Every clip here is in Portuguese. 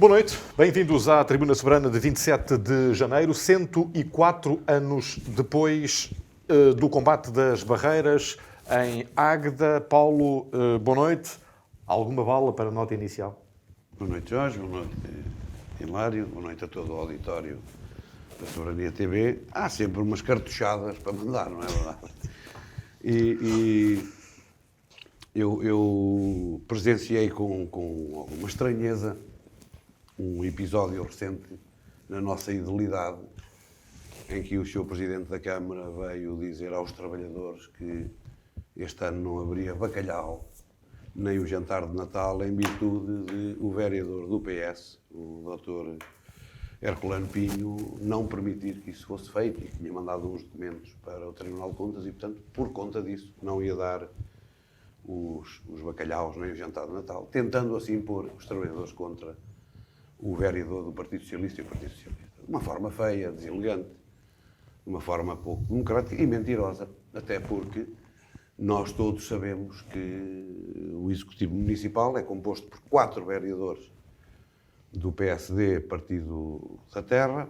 Boa noite, bem-vindos à Tribuna Soberana de 27 de janeiro, 104 anos depois do combate das barreiras em Águeda. Paulo, boa noite. Alguma bala para a nota inicial? Boa noite, Jorge. Boa noite, Hilário. Boa noite a todo o auditório da Soberania TV. Há sempre umas cartuchadas para mandar, não é verdade? Eu presenciei com alguma estranheza um episódio recente na nossa idilidade em que o Sr. Presidente da Câmara veio dizer aos trabalhadores que este ano não haveria bacalhau nem o jantar de Natal em virtude de o vereador do PS, o Dr. Herculano Pinho, não permitir que isso fosse feito e que tinha mandado uns documentos para o Tribunal de Contas e, portanto, por conta disso, não ia dar os bacalhaus nem o jantar de Natal, tentando assim pôr os trabalhadores contra o vereador do Partido Socialista e o Partido Socialista. De uma forma feia, deselegante, de uma forma pouco democrática e mentirosa, até porque nós todos sabemos que o Executivo Municipal é composto por 4 vereadores do PSD, Partido da Terra,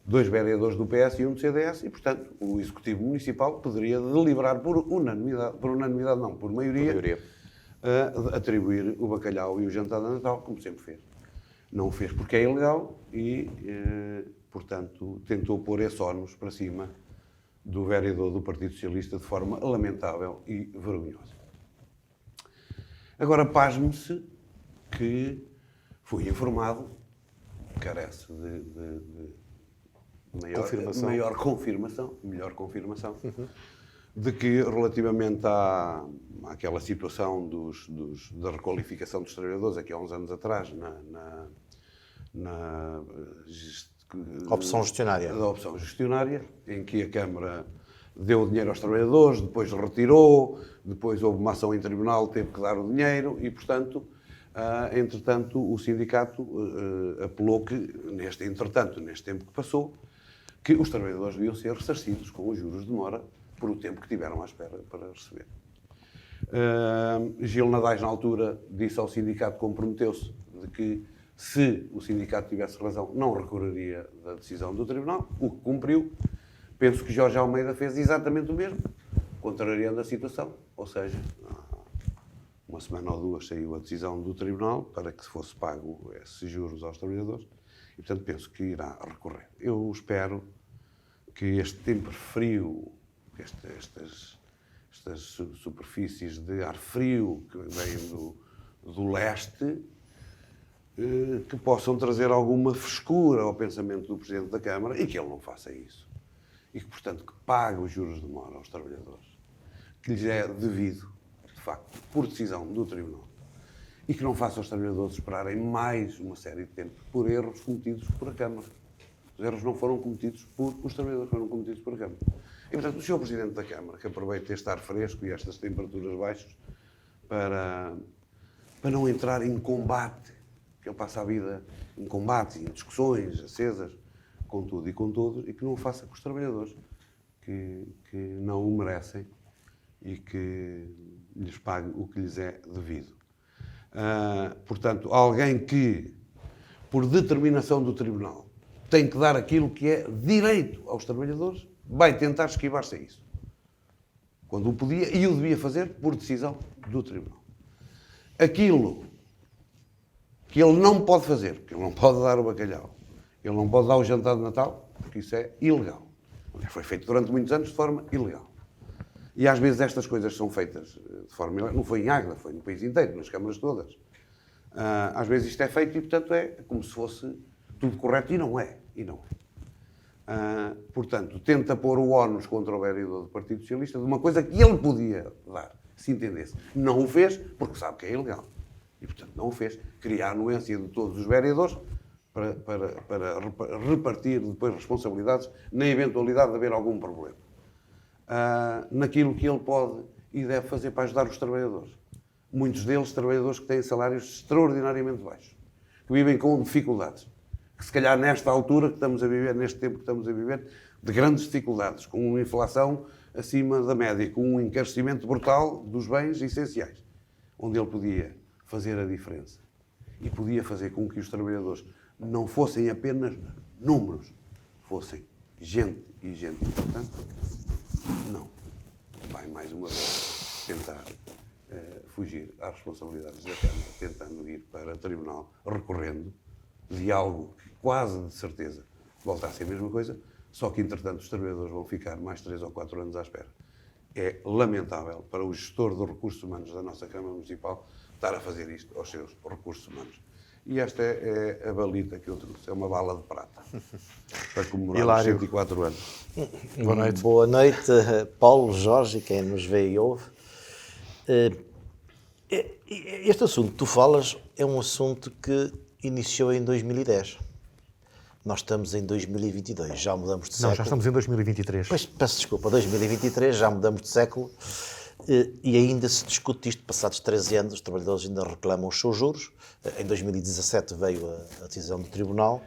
2 vereadores do PS e 1 do CDS, e, portanto, o Executivo Municipal poderia deliberar por maioria, atribuir o bacalhau e o jantar de Natal, como sempre fez. Não o fez porque é ilegal e, portanto, tentou pôr esse ónus para cima do vereador do Partido Socialista de forma lamentável e vergonhosa. Agora, pasme-se que fui informado, carece de melhor confirmação, de que relativamente àquela situação da requalificação dos trabalhadores, aqui há uns anos atrás, na Opção gestionária. Da opção gestionária, em que a Câmara deu o dinheiro aos trabalhadores, depois retirou, depois houve uma ação em tribunal, teve que dar o dinheiro e, portanto, entretanto, o sindicato apelou que, neste tempo que passou, que os trabalhadores deviam ser ressarcidos com os juros de mora por o tempo que tiveram à espera para receber. Gil Nadais, na altura, disse ao sindicato, comprometeu-se de que, se o sindicato tivesse razão, não recorreria da decisão do tribunal, o que cumpriu. Penso que Jorge Almeida fez exatamente o mesmo, contrariando a situação. Ou seja, uma semana ou duas saiu a decisão do tribunal para que fosse pago esses juros aos trabalhadores e, portanto, penso que irá recorrer. Eu espero que este tempo frio, estas superfícies de ar frio que vêm do leste, que possam trazer alguma frescura ao pensamento do Presidente da Câmara e que ele não faça isso. E que, portanto, que pague os juros de mora aos trabalhadores, que lhes é devido, de facto, por decisão do Tribunal. E que não faça os trabalhadores esperarem mais uma série de tempo por erros cometidos por a Câmara. Os erros não foram cometidos por os trabalhadores, foram cometidos por a Câmara. E, portanto, o Sr. Presidente da Câmara, que aproveite este ar fresco e estas temperaturas baixas para não entrar em combate, que ele passa a vida em combates, em discussões acesas, com tudo e com todos, e que não o faça com os trabalhadores, que não o merecem e que lhes pague o que lhes é devido. Portanto, alguém que, por determinação do Tribunal, tem que dar aquilo que é direito aos trabalhadores, vai tentar esquivar-se a isso. Quando o podia e o devia fazer por decisão do Tribunal. Aquilo que ele não pode fazer, porque ele não pode dar o bacalhau, ele não pode dar o jantar de Natal, porque isso é ilegal. Foi feito durante muitos anos de forma ilegal. E às vezes estas coisas são feitas de forma ilegal. Não foi em Águeda, foi no país inteiro, nas câmaras todas. Às vezes isto é feito e, portanto, é como se fosse tudo correto e não é. Portanto, tenta pôr o ónus contra o vereador do Partido Socialista de uma coisa que ele podia dar, se entendesse. Não o fez porque sabe que é ilegal. E, portanto, não o fez. Queria a anuência de todos os vereadores para repartir depois responsabilidades na eventualidade de haver algum problema. Naquilo que ele pode e deve fazer para ajudar os trabalhadores. Muitos deles, trabalhadores que têm salários extraordinariamente baixos, que vivem com dificuldades, que se calhar nesta altura que estamos a viver, neste tempo que estamos a viver, de grandes dificuldades, com uma inflação acima da média, com um encarecimento brutal dos bens essenciais, onde ele podia fazer a diferença. e podia fazer com que os trabalhadores não fossem apenas números, fossem gente e gente importante, não. Vai mais uma vez tentar fugir às responsabilidades da Câmara, tentando ir para o Tribunal, recorrendo de algo que quase de certeza volta a ser a mesma coisa, só que entretanto os trabalhadores vão ficar mais 3 ou 4 anos à espera. É lamentável para o gestor dos recursos humanos da nossa Câmara Municipal estar a fazer isto aos seus recursos humanos. E esta é a balita que eu trouxe, é uma bala de prata, para comemorar os 104 anos. Boa noite. Boa noite, Paulo, Jorge, quem nos vê e ouve. Este assunto que tu falas é um assunto que iniciou em 2010. Nós estamos em 2022, já mudamos de século. Não, já estamos em 2023. Pois, peço desculpa, 2023, já mudamos de século e ainda se discute isto. Passados 13 anos, os trabalhadores ainda reclamam os seus juros. Em 2017 veio a decisão do Tribunal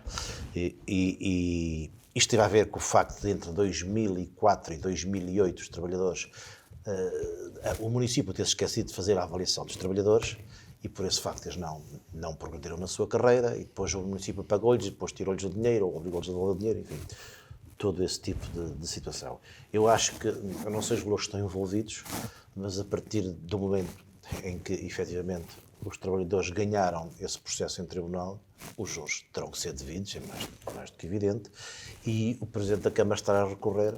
e isto teve a ver com o facto de entre 2004 e 2008 os trabalhadores, o município ter-se esquecido de fazer a avaliação dos trabalhadores e por esse facto eles não progrediram na sua carreira e depois o município pagou-lhes e depois tirou-lhes o dinheiro ou obrigou-lhes a devolver o dinheiro, enfim, todo esse tipo de situação. Eu acho que, eu não sei os valores que estão envolvidos, mas a partir do momento em que efetivamente os trabalhadores ganharam esse processo em tribunal, os juros terão que ser devidos, é mais do que evidente, e o Presidente da Câmara estará a recorrer,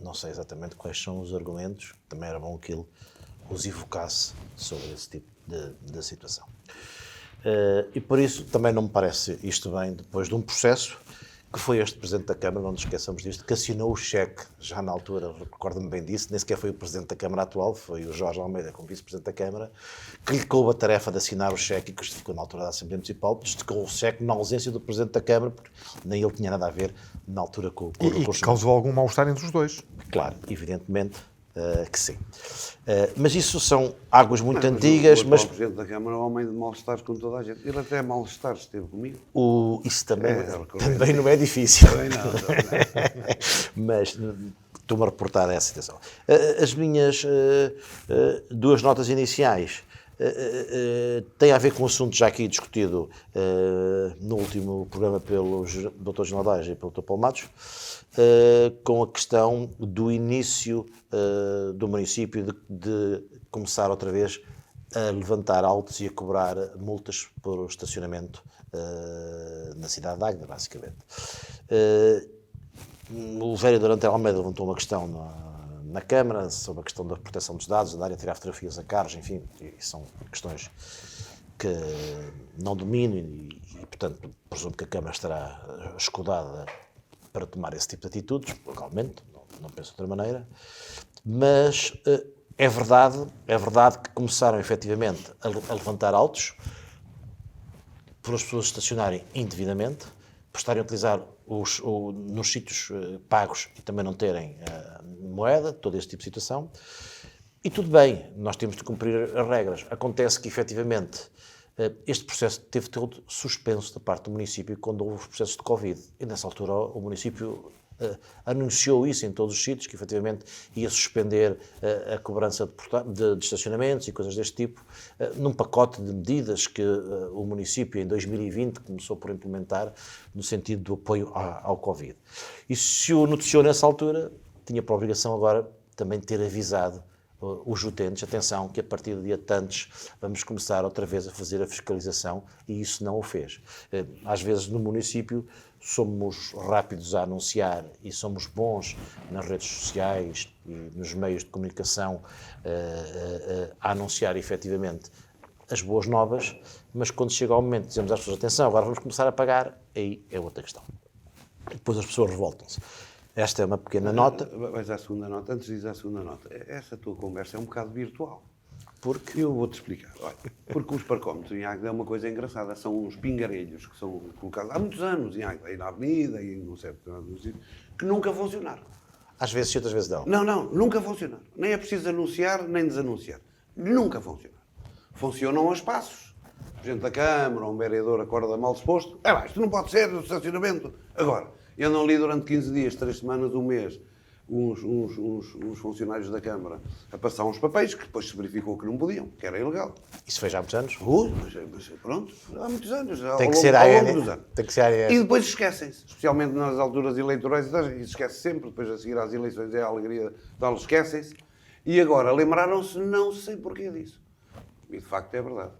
não sei exatamente quais são os argumentos, também era bom que ele os evocasse sobre esse tipo de situação. E por isso também não me parece isto bem depois de um processo que foi este Presidente da Câmara, não nos esqueçamos disto, que assinou o cheque, já na altura, recordo-me bem disso, nem sequer foi o Presidente da Câmara atual, foi o Jorge Almeida, como Vice-Presidente da Câmara, que lhe coube a tarefa de assinar o cheque e que justificou na altura da Assembleia Municipal, justificou o cheque na ausência do Presidente da Câmara, porque nem ele tinha nada a ver na altura com o recurso. E causou algum mal-estar entre os dois. Claro, evidentemente que sim. Mas isso são águas muito antigas. Mas o Presidente da Câmara é um homem de mal-estar com toda a gente. Ele até mal-estar esteve comigo. Isso também não é difícil. Também não. Mas estou-me a reportar essa situação. As minhas duas notas iniciais têm a ver com um assunto já aqui discutido no último programa pelo Dr. General e pelo Dr. Paulo Matos, com a questão do início do município de começar outra vez a levantar autos e a cobrar multas por estacionamento na cidade de Águeda, basicamente. O vereador António Almeida levantou uma questão na Câmara sobre a questão da proteção dos dados, da área de tirar fotografias a carros, enfim, e são questões que não domino e, portanto, presumo que a Câmara estará escudada para tomar esse tipo de atitudes, legalmente, não penso de outra maneira, mas é verdade que começaram efetivamente a levantar autos por as pessoas estacionarem indevidamente, por estarem a utilizar nos sítios pagos e também não terem moeda, todo esse tipo de situação. E tudo bem, nós temos de cumprir as regras. Acontece que, efetivamente, este processo teve todo suspenso da parte do município quando houve os processos de Covid. E, nessa altura, o município anunciou isso em todos os sítios, que, efetivamente, ia suspender a cobrança de estacionamentos e coisas deste tipo, num pacote de medidas que o município, em 2020, começou por implementar no sentido do apoio ao Covid. E se o noticiou nessa altura, tinha por obrigação agora também ter avisado os utentes, atenção, que a partir do dia tantos vamos começar outra vez a fazer a fiscalização, e isso não o fez. Às vezes no município somos rápidos a anunciar e somos bons nas redes sociais e nos meios de comunicação a anunciar efetivamente as boas novas, mas quando chega ao momento dizemos às pessoas, atenção, agora vamos começar a pagar, aí é outra questão. Depois as pessoas revoltam-se. Esta é uma pequena nota. Vais à segunda nota. Antes de ir à segunda nota, essa tua conversa é um bocado virtual. Porque eu vou-te explicar. Olha, porque os parcómetros em Águeda é uma coisa engraçada. São uns pingarelhos que são colocados há muitos anos em Águeda, aí na avenida, e num certo sítio, que nunca funcionaram. Às vezes sim, outras vezes não. Não, nunca funcionaram. Nem é preciso anunciar, nem desanunciar. Nunca funcionaram. Funcionam aos passos. O Presidente da Câmara, ou um vereador acorda mal disposto. Isto não pode ser, o estacionamento. Agora, eu não li durante 15 dias, 3 semanas, um mês, uns funcionários da Câmara a passar uns papéis que depois se verificou que não podiam, que era ilegal. Isso foi já há muitos anos. Mas pronto, há muitos anos, Tem que ao ser longo dos anos. Tem que ser E depois esquecem-se, especialmente nas alturas eleitorais, e esquece sempre, depois a seguir às eleições é a alegria de tal, esquecem-se. E agora lembraram-se, não sei porquê disso. E de facto é verdade.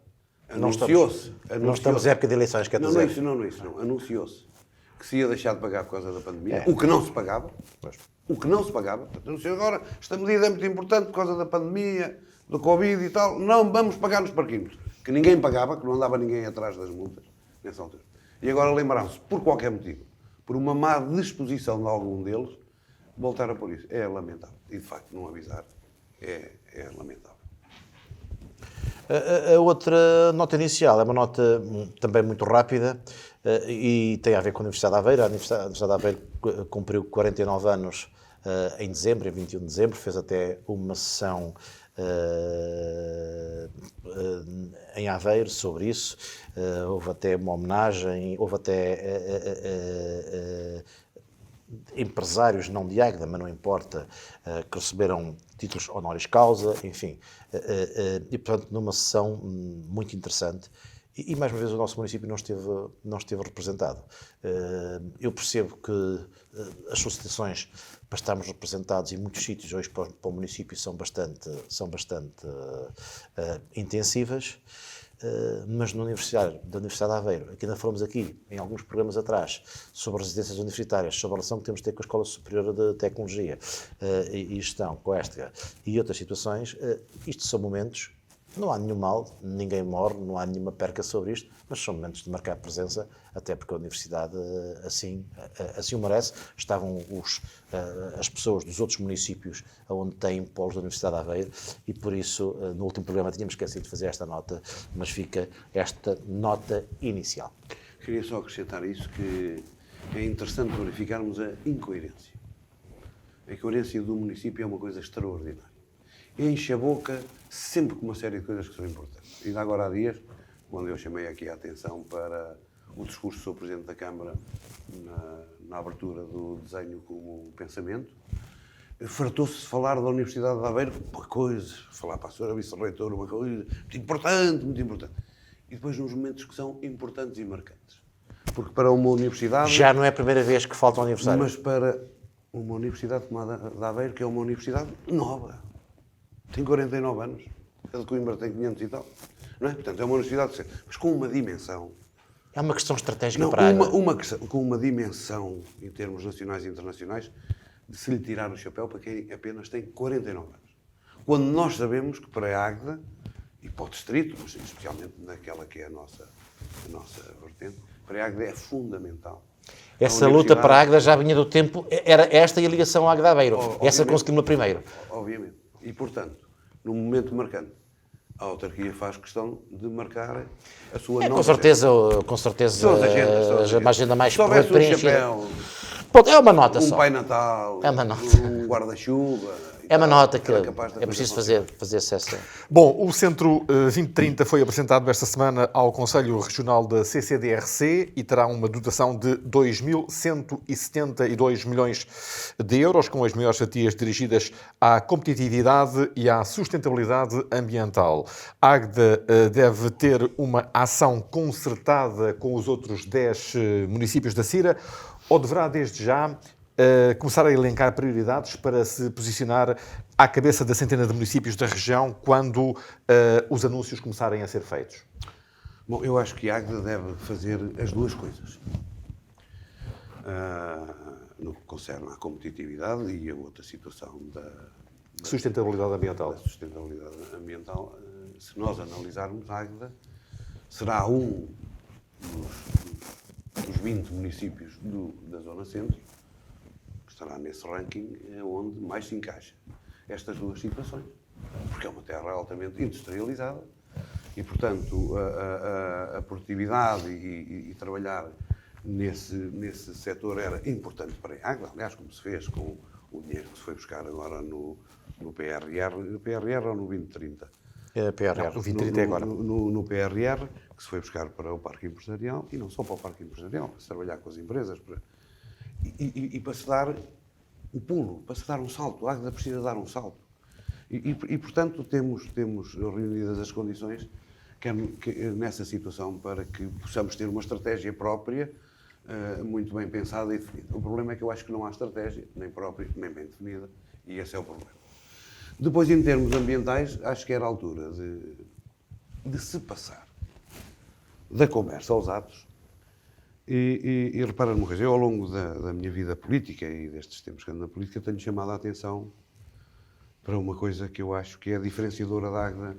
Anunciou-se. Não estamos em época de eleições, quer Não é dizer. isso, não. Anunciou-se que se ia deixar de pagar por causa da pandemia, o que não se pagava. O que não se pagava. Portanto, anunciou agora, esta medida é muito importante por causa da pandemia, do Covid e tal, não vamos pagar nos parquímetros. Que ninguém pagava, que não andava ninguém atrás das multas, nessa altura. E agora lembraram-se, por qualquer motivo, por uma má disposição de algum deles, voltar a pôr isso. É lamentável. E, de facto, não avisar é lamentável. A outra nota inicial é uma nota também muito rápida e tem a ver com a Universidade de Aveiro. A Universidade de Aveiro cumpriu 49 anos em dezembro, em 21 de dezembro, fez até uma sessão em Aveiro sobre isso. Houve até uma homenagem, houve até empresários não de Águeda, mas não importa, que receberam títulos honoris causa, enfim. E, portanto, numa sessão muito interessante. E, mais uma vez, o nosso município não esteve representado. Eu percebo que as solicitações para estarmos representados em muitos sítios hoje para o município são bastante intensivas. Mas da Universidade de Aveiro, aqui ainda falamos aqui, em alguns programas atrás, sobre residências universitárias, sobre a relação que temos de ter com a Escola Superior de Tecnologia e Gestão, com esta e outras situações, isto são momentos, não há nenhum mal, ninguém morre, não há nenhuma perca sobre isto, mas são momentos de marcar presença, até porque a Universidade assim o merece. Estavam as pessoas dos outros municípios onde têm polos da Universidade de Aveiro e, por isso, no último programa tínhamos esquecido de fazer esta nota, mas fica esta nota inicial. Queria só acrescentar isso, que é interessante verificarmos a incoerência. A incoerência do município é uma coisa extraordinária. Enche a boca sempre com uma série de coisas que são importantes. Ainda agora há dias, quando eu chamei aqui a atenção para o discurso do Sr. Presidente da Câmara na abertura do desenho como pensamento, fartou-se de falar da Universidade de Aveiro uma coisa, falar para a Sra. Vice-Reitora uma coisa muito importante, muito importante. E depois nos momentos que são importantes e marcantes. Porque para uma universidade... Já não é a primeira vez que falta um aniversário. Mas para uma universidade como a de Aveiro, que é uma universidade nova, tem 49 anos, a de Coimbra tem 500 e tal, não é? Portanto, é uma universidade, mas com uma dimensão... É uma questão estratégica Não, para a água. com uma dimensão, em termos nacionais e internacionais, de se lhe tirar o chapéu para quem apenas tem 49 anos. Quando nós sabemos que para a Águeda, e para o distrito, mas especialmente naquela que é a nossa vertente, para a Águeda é fundamental. Essa luta para a Águeda já vinha do tempo, era esta e a ligação à Águeda Aveiro. Essa conseguimos primeiro. Obviamente. E, portanto, num momento marcante, a autarquia faz questão de marcar a sua nova... Com certeza, uma agenda mais se houvesse um preenchida. chapéu, Pronto, é uma nota só. um Pai Natal, É uma nota. um guarda-chuva... É uma nota que era capaz de é preciso fazer essa... Bom, o Centro 2030 foi apresentado esta semana ao Conselho Regional da CCDRC e terá uma dotação de 2.172 milhões de euros, com as maiores fatias dirigidas à competitividade e à sustentabilidade ambiental. A Águeda deve ter uma ação concertada com os outros 10 municípios da Cira, ou deverá desde já começar a elencar prioridades para se posicionar à cabeça da centena de municípios da região quando os anúncios começarem a ser feitos? Bom, eu acho que a Águeda deve fazer as duas coisas. No que concerne à competitividade e a outra situação da Sustentabilidade ambiental. sustentabilidade ambiental, se nós analisarmos, a Águeda será um dos 20 municípios da Zona Centro, que estará nesse ranking, onde mais se encaixa estas duas situações. Porque é uma terra altamente industrializada e, portanto, a produtividade e trabalhar nesse setor era importante para a Águeda, aliás, como se fez com o dinheiro que se foi buscar agora no PRR ou no 2030? É PRR. Não, o 2030 é agora. No PRR, que se foi buscar para o Parque Empresarial, e não só para o Parque Empresarial, para se trabalhar com as empresas, e para se dar um pulo, para se dar um salto. A Águeda precisa dar um salto. Portanto, temos reunidas as condições nessa situação para que possamos ter uma estratégia própria, muito bem pensada e definida. O problema é que eu acho que não há estratégia, nem própria, nem bem definida, e esse é o problema. Depois, em termos ambientais, acho que era a altura de se passar da conversa aos atos. E repara numa coisa, eu ao longo da minha vida política e destes tempos que ando na política tenho chamado a atenção para uma coisa que eu acho que é diferenciadora da Águeda,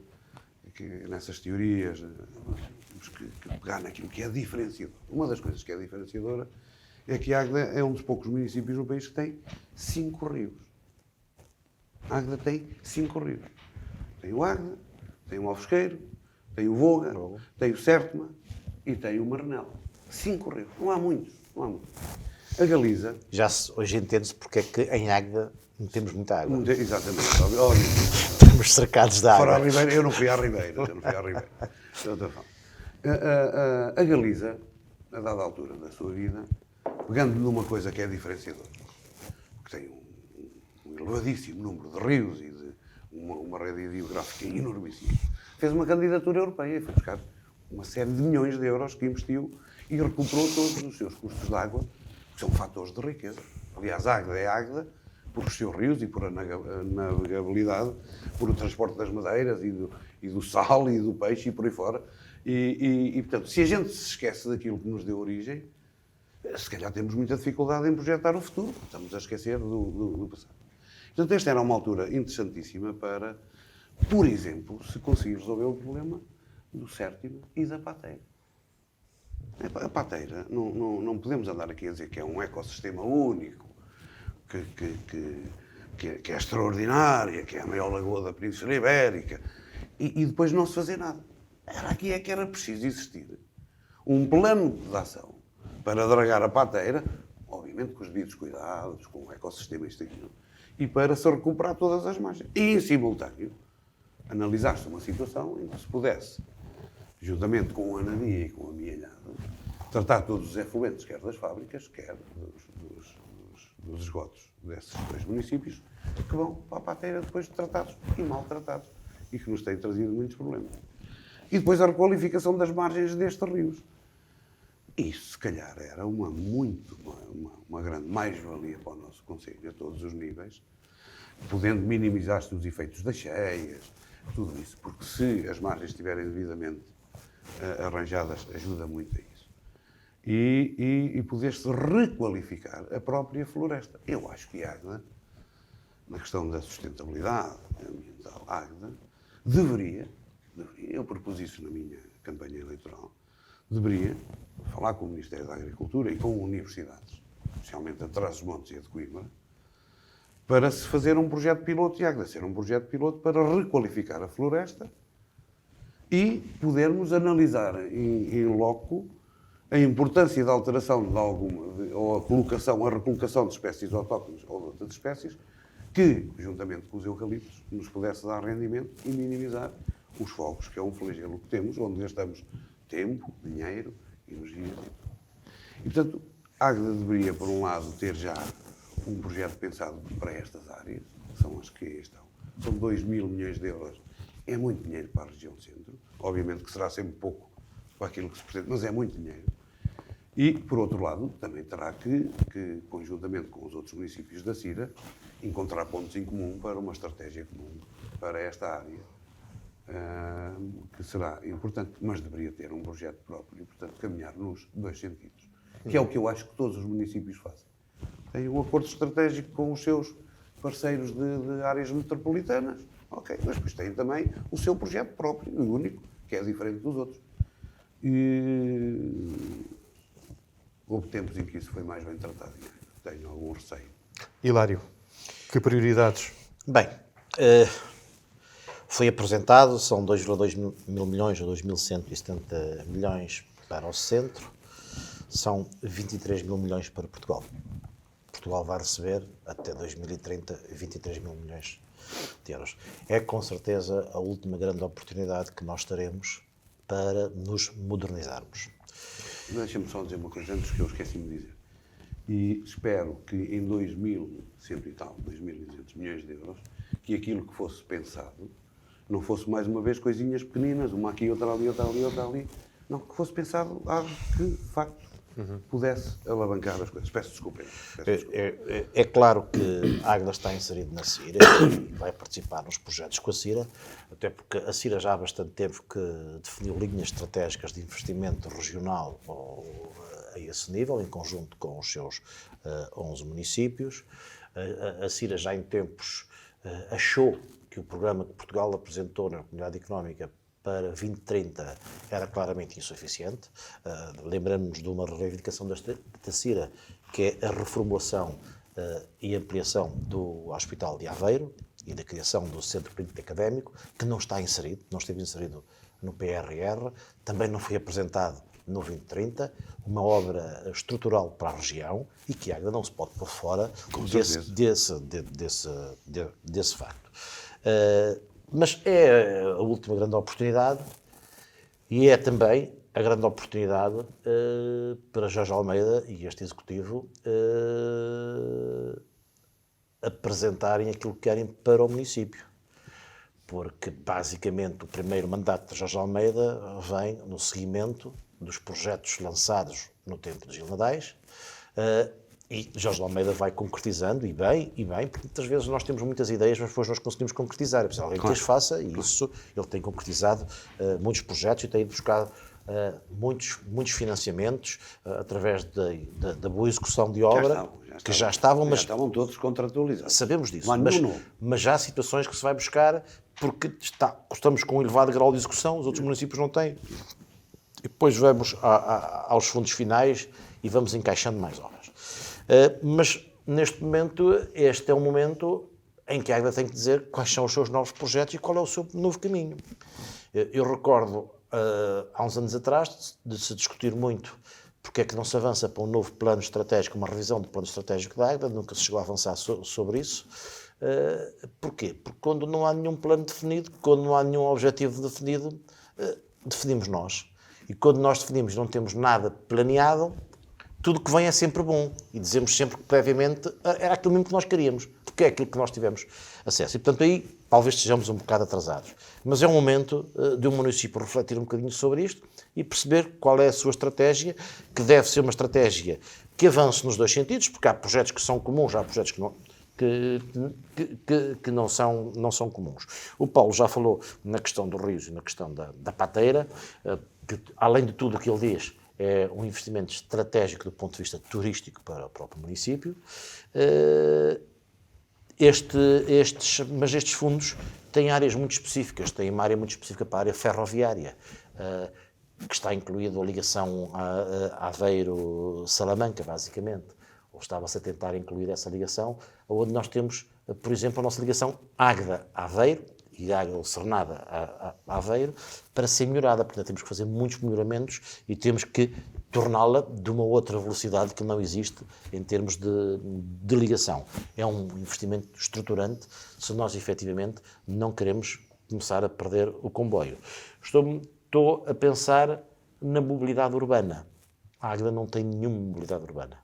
que nessas teorias temos que pegar naquilo que é diferenciador. Uma das coisas que é diferenciadora é que a Águeda é um dos poucos municípios no país que tem 5 rios. A Águeda tem 5 rios. Tem o Águeda, tem o Alfosqueiro, tem o Voga, tem o Sértoma e tem o Marnel. 5 rios. Não há muitos. A Galiza... Hoje entende-se porque é que em Águeda não temos muita água. Exatamente. Estamos cercados de água. Fora a Ribeira, eu não fui à Ribeira. A Galiza, a dada altura da sua vida, pegando numa coisa que é diferenciadora, que tem um elevadíssimo número de rios e de uma rede hidrográfica enormíssima, fez uma candidatura europeia e foi buscar uma série de milhões de euros que investiu e recuperou todos os seus custos de água, que são fatores de riqueza. Aliás, a Águeda é Águeda por os seus rios e por a navegabilidade, por o transporte das madeiras e do sal e do peixe e por aí fora. Portanto, se a gente se esquece daquilo que nos deu origem, se calhar temos muita dificuldade em projetar o futuro. Estamos a esquecer do passado. Portanto, esta era uma altura interessantíssima para, por exemplo, se conseguir resolver o problema do Sértimo e da Pateira. A Pateira, não podemos andar aqui a dizer que é um ecossistema único, que é extraordinária, que é a maior lagoa da Península Ibérica, e depois não se fazer nada. Aqui é que era preciso existir um plano de ação para dragar a Pateira, obviamente com os devidos cuidados, com o ecossistema isto aqui, e para se recuperar todas as margens. E, em simultâneo, analisar-se uma situação em que se pudesse, juntamente com o anadia e com a mielhada, tratar todos os efluentes, quer das fábricas, quer dos esgotos desses 2 municípios, que vão para a Pateira depois tratados e maltratados, e que nos têm trazido muitos problemas. E depois a requalificação das margens destes rios. Isso, se calhar, era uma grande mais-valia para o nosso Conselho, a todos os níveis, podendo minimizar-se os efeitos das cheias, tudo isso, porque se as margens estiverem devidamente arranjadas, ajuda muito a isso. E poder-se requalificar a própria floresta. Eu acho que a Águeda, na questão da sustentabilidade ambiental, a Águeda deveria, eu propus isso na minha campanha eleitoral, deveria falar com o Ministério da Agricultura e com universidades, especialmente a Trás-os-Montes e a de Coimbra, para se fazer um projeto piloto e a Águeda ser um projeto piloto para requalificar a floresta e podermos analisar em loco a importância da alteração de alguma, ou a recolocação de espécies autóctones ou de outras espécies, que, juntamente com os eucaliptos, nos pudesse dar rendimento e minimizar os fogos, que é um flagelo que temos, onde gastamos tempo, dinheiro, energia. E, portanto, a Águeda deveria, por um lado, ter já um projeto pensado para estas áreas, que são as que aí estão. São 2.000 milhões de euros. É muito dinheiro para a região centro. Obviamente que será sempre pouco para aquilo que se pretende, mas é muito dinheiro. E, por outro lado, também terá que, conjuntamente com os outros municípios da Cira, encontrar pontos em comum para uma estratégia comum para esta área, que será importante, mas deveria ter um projeto próprio e, portanto, caminhar nos 2 sentidos, que é o que eu acho que todos os municípios fazem. Têm um acordo estratégico com os seus parceiros de áreas metropolitanas, ok, mas depois têm também o seu projeto próprio e único, que é diferente dos outros. Houve tempos em que isso foi mais bem tratado. Tenho algum receio. Hilário, que prioridades? Bem, foi apresentado, são 2,2 mil milhões ou 2.170 milhões para o centro, são 23 mil milhões para Portugal. Portugal vai receber, até 2030, 23 mil milhões de euros. É com certeza a última grande oportunidade que nós teremos para nos modernizarmos. Deixa-me só dizer uma coisa antes que eu esqueci-me de dizer. E espero que em 2.100 e tal, 2.200 milhões de euros, que aquilo que fosse pensado não fosse mais uma vez coisinhas pequeninas, uma aqui, outra ali, outra ali, outra ali. Não, que fosse pensado algo que, de facto, pudesse alavancar as coisas. Peço desculpa. É claro que a Águeda está inserido na CIRA e vai participar nos projetos com a CIRA, até porque a CIRA já há bastante tempo que definiu linhas estratégicas de investimento regional a esse nível, em conjunto com os seus 11 municípios. A CIRA já em tempos achou que o programa que Portugal apresentou na Comunidade Económica para 2030 era claramente insuficiente. Lembramos-nos de uma reivindicação da CIRA, que é a reformulação e ampliação do Hospital de Aveiro e da criação do Centro Clínico Académico, que não está inserido, não esteve inserido no PRR, também não foi apresentado no 2030, uma obra estrutural para a região e que a Águeda não se pode pôr fora desse facto. Mas é a última grande oportunidade e é também a grande oportunidade para Jorge Almeida e este Executivo apresentarem aquilo que querem para o município. Porque, basicamente, o primeiro mandato de Jorge Almeida vem no seguimento dos projetos lançados no tempo de Gil Nadais, e Jorge Almeida vai concretizando, e bem, porque muitas vezes nós temos muitas ideias, mas depois nós conseguimos concretizar. É preciso alguém que as faça, e isso ele tem concretizado muitos projetos e tem buscado muitos financiamentos através da boa execução de obra, que já estavam, mas já estavam todos contratualizados. Sabemos disso, Mas já há situações que se vai buscar porque estamos com um elevado grau de execução, os outros municípios não têm. E depois vamos aos fundos finais e vamos encaixando mais obras. Mas, neste momento, este é um momento em que a Águeda tem que dizer quais são os seus novos projetos e qual é o seu novo caminho. Eu recordo, há uns anos atrás, de se discutir muito porque é que não se avança para um novo plano estratégico, uma revisão do plano estratégico da Águeda, nunca se chegou a avançar sobre isso. Porquê? Porque quando não há nenhum plano definido, quando não há nenhum objetivo definido, definimos nós. E quando nós definimos e não temos nada planeado, tudo que vem é sempre bom. E dizemos sempre que previamente era aquilo mesmo que nós queríamos, porque é aquilo que nós tivemos acesso. E, portanto, aí talvez estejamos um bocado atrasados. Mas é um momento de um município refletir um bocadinho sobre isto e perceber qual é a sua estratégia, que deve ser uma estratégia que avance nos dois sentidos, porque há projetos que são comuns, há projetos que não são comuns. O Paulo já falou na questão dos rios e na questão da pateira, que, além de tudo o que ele diz, é um investimento estratégico do ponto de vista turístico para o próprio município. Mas estes fundos têm áreas muito específicas. Têm uma área muito específica para a área ferroviária, que está incluída a ligação a Aveiro-Salamanca, basicamente. Ou estava-se a tentar incluir essa ligação, onde nós temos, por exemplo, a nossa ligação Águeda-Aveiro e Águeda-Cernada-Aveiro para ser melhorada. Portanto, temos que fazer muitos melhoramentos e temos que torná-la de uma outra velocidade que não existe em termos de ligação. É um investimento estruturante se nós, efetivamente, não queremos começar a perder o comboio. Estou a pensar na mobilidade urbana. A Águeda não tem nenhuma mobilidade urbana.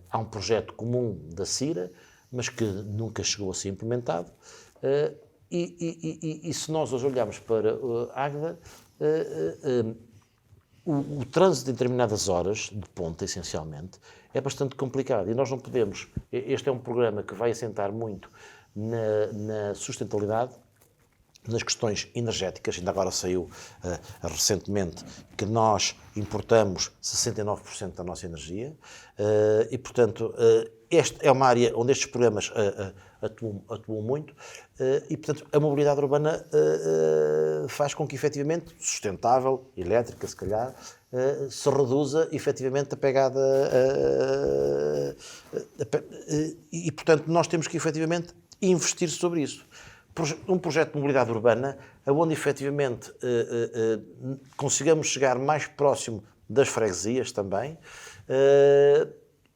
Há um projeto comum da CIRA, mas que nunca chegou a ser implementado. E se nós hoje olharmos para a Águeda, o trânsito em determinadas horas, de ponta, essencialmente, é bastante complicado. E nós não podemos... Este é um programa que vai assentar muito na sustentabilidade, nas questões energéticas. Ainda agora saiu recentemente que nós importamos 69% da nossa energia e, portanto, esta é uma área onde estes programas atuam muito e, portanto, a mobilidade urbana faz com que, efetivamente, sustentável, elétrica, se calhar, se reduza, efetivamente, a pegada e, portanto, nós temos que, efetivamente, investir sobre isso. Um projeto de mobilidade urbana onde, efetivamente, consigamos chegar mais próximo das freguesias também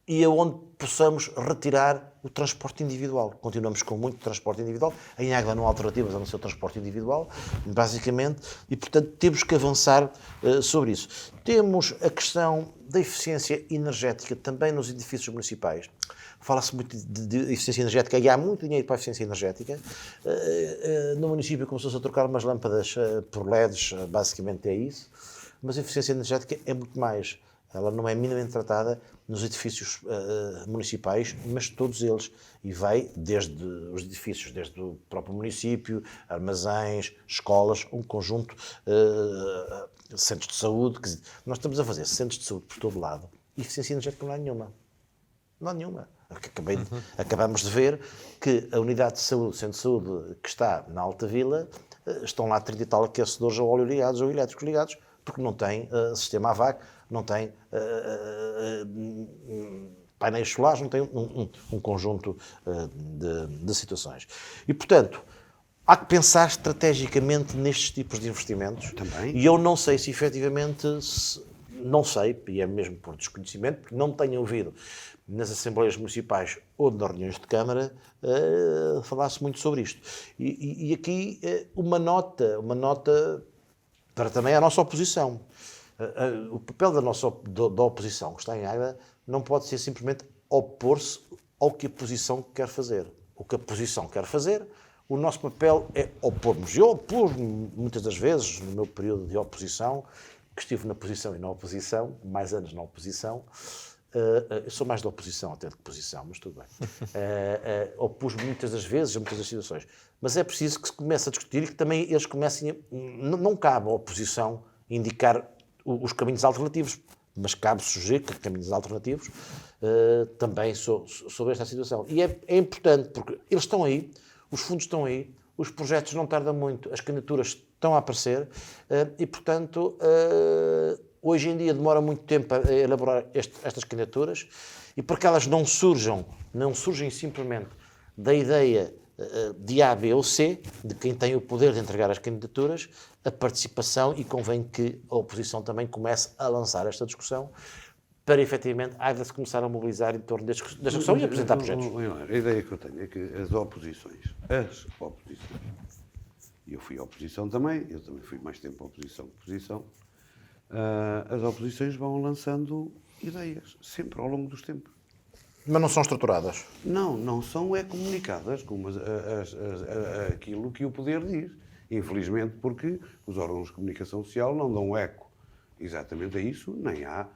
e aonde possamos retirar o transporte individual. Continuamos com muito transporte individual. Em Águeda não há alternativas a não ser o transporte individual, basicamente, e, portanto, temos que avançar sobre isso. Temos a questão da eficiência energética também nos edifícios municipais. Fala-se muito de eficiência energética e há muito dinheiro para a eficiência energética. No município começou-se a trocar umas lâmpadas por LEDs, basicamente é isso. Mas a eficiência energética é muito mais. Ela não é minimamente tratada nos edifícios municipais, mas todos eles. E vai desde os edifícios, desde o próprio município, armazéns, escolas, um conjunto, centros de saúde. Quer dizer, nós estamos a fazer centros de saúde por todo lado e eficiência energética não há nenhuma. Não há nenhuma. Acabamos de ver que a unidade de saúde, centro de saúde, que está na Alta Vila, estão lá 30 e tal aquecedores a óleo ligados ou elétricos ligados, porque não tem sistema AVAC, não tem painéis solares, não tem um conjunto de situações. E, portanto, há que pensar estrategicamente nestes tipos de investimentos. Também. E eu não sei se efetivamente, não sei, e é mesmo por desconhecimento, porque não tenho ouvido nas Assembleias Municipais ou nas reuniões de Câmara falar-se muito sobre isto. E aqui uma nota para também a nossa oposição. O papel da oposição que está em Águeda não pode ser simplesmente opor-se ao que a posição quer fazer. O que a posição quer fazer, o nosso papel é opor-nos. Eu opus-me muitas das vezes, no meu período de oposição, que estive na posição e na oposição, mais anos na oposição. Eu sou mais da oposição até do que posição, mas tudo bem. Opus-me muitas das vezes a muitas das situações. Mas é preciso que se comece a discutir e que também eles comecem não cabe à oposição indicar os caminhos alternativos, mas cabe sugerir que caminhos alternativos também sobre esta situação. E é importante, porque eles estão aí, os fundos estão aí, os projetos não tardam muito, as candidaturas estão a aparecer e, portanto, hoje em dia demora muito tempo a elaborar estas candidaturas e para que elas não surgem simplesmente da ideia de A, B ou C, de quem tem o poder de entregar as candidaturas, a participação, e convém que a oposição também comece a lançar esta discussão para, efetivamente, a Águeda se começar a mobilizar em torno desta discussão e apresentar projetos. A ideia que eu tenho é que as oposições, e eu fui oposição também, eu também fui mais tempo oposição que posição, as oposições vão lançando ideias, sempre ao longo dos tempos. Mas não são estruturadas. Não são comunicadas como aquilo que o poder diz. Infelizmente, porque os órgãos de comunicação social não dão eco exatamente a isso, nem há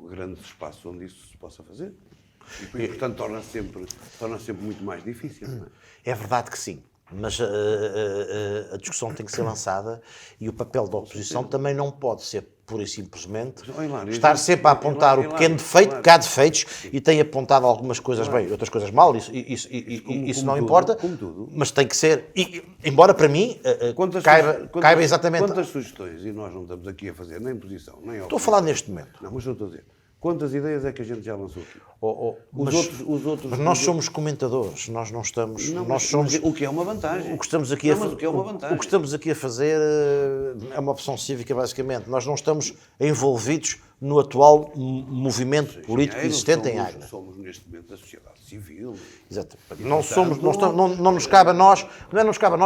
grandes espaços onde isso se possa fazer. E portanto, torna-se sempre muito mais difícil. Não é? É verdade que sim, mas a discussão tem que ser lançada e o papel da oposição também não pode ser pura e simplesmente estar sempre a apontar o pequeno defeito, porque há defeitos e tem apontado algumas coisas bem e outras coisas mal, isso não importa, mas tem que ser, embora para mim caiba exatamente... Quantas sugestões, e nós não estamos aqui a fazer nem posição, nem Estou a falar neste momento. Não, mas eu estou a dizer, quantas ideias é que a gente já lançou aqui? Mas nós somos comentadores, nós não estamos... O que é uma vantagem. O que estamos aqui a fazer é uma opção cívica, basicamente. Nós não estamos envolvidos no atual movimento político existente em Águeda. Somos, neste momento, a sociedade civil. Exato. Não nos cabe a nós,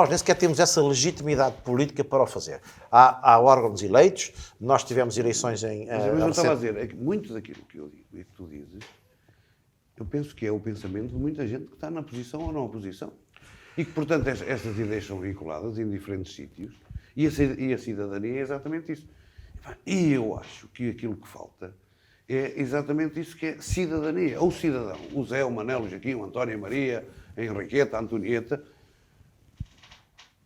nem sequer temos essa legitimidade política para o fazer. Há órgãos eleitos, nós tivemos eleições em... Mas eu estava a dizer, é que muito daquilo que eu digo e que tu dizes, eu penso que é o pensamento de muita gente que está na posição ou na oposição. E que, portanto, estas ideias são vinculadas em diferentes sítios e a cidadania é exatamente isso. E eu acho que aquilo que falta é exatamente isso que é cidadania. Ou cidadão. O Zé, o Manel, o Joaquim, o António, a Maria, a Henriqueta, a Antonieta,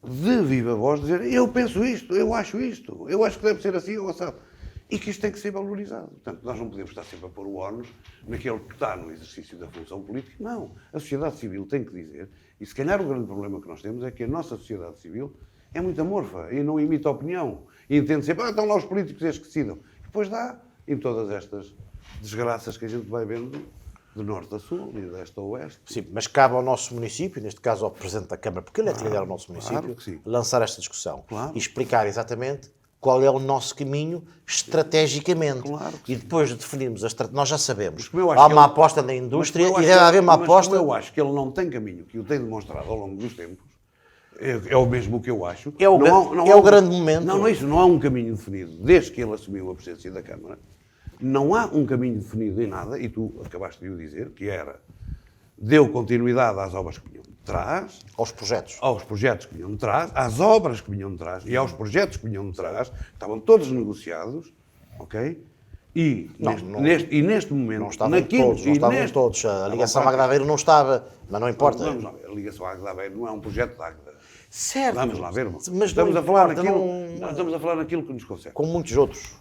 de viva voz dizer, eu penso isto, eu acho que deve ser assim ou assado. E que isto tem que ser valorizado. Portanto, nós não podemos estar sempre a pôr o ónus naquele que está no exercício da função política. Não. A sociedade civil tem que dizer, e se calhar o grande problema que nós temos é que a nossa sociedade civil é muito amorfa e não imita a opinião. E entende sempre, estão lá os políticos estes que decidam. E depois dá em todas estas desgraças que a gente vai vendo de norte a sul e de leste a oeste. Sim, mas cabe ao nosso município, neste caso ao Presidente da Câmara, porque ele é que lidera o nosso município, lançar esta discussão e explicar exatamente qual é o nosso caminho estrategicamente. Claro que E depois de definirmos a estratégia, nós já sabemos. como eu acho Há que uma ele- aposta na indústria Mas como e eu deve acho haver que- uma mas aposta... como eu acho que ele não tem caminho, que o tem demonstrado ao longo dos tempos, é o mesmo que eu acho. É o Não há- não é há o um- grande momento. Não é isso, não há um caminho definido. Desde que ele assumiu a presidência da Câmara, não há um caminho definido em nada, e tu acabaste de o dizer, que era, deu continuidade às obras que vinham de trás, Aos projetos. aos projetos que vinham de trás, às obras que vinham de trás e aos projetos que vinham de trás, estavam todos negociados, ok? E, neste momento... Não estavam todos, não estavam todos. A ligação Águeda Aveiro não estava, mas não importa. Vamos lá ver, a ligação Águeda Aveiro não é um projeto de Águeda. Certo. Vamos lá ver, irmão. Mas Estamos não a falar importa, naquilo, não- nós estamos a falar naquilo que nos consegue. Com muitos outros.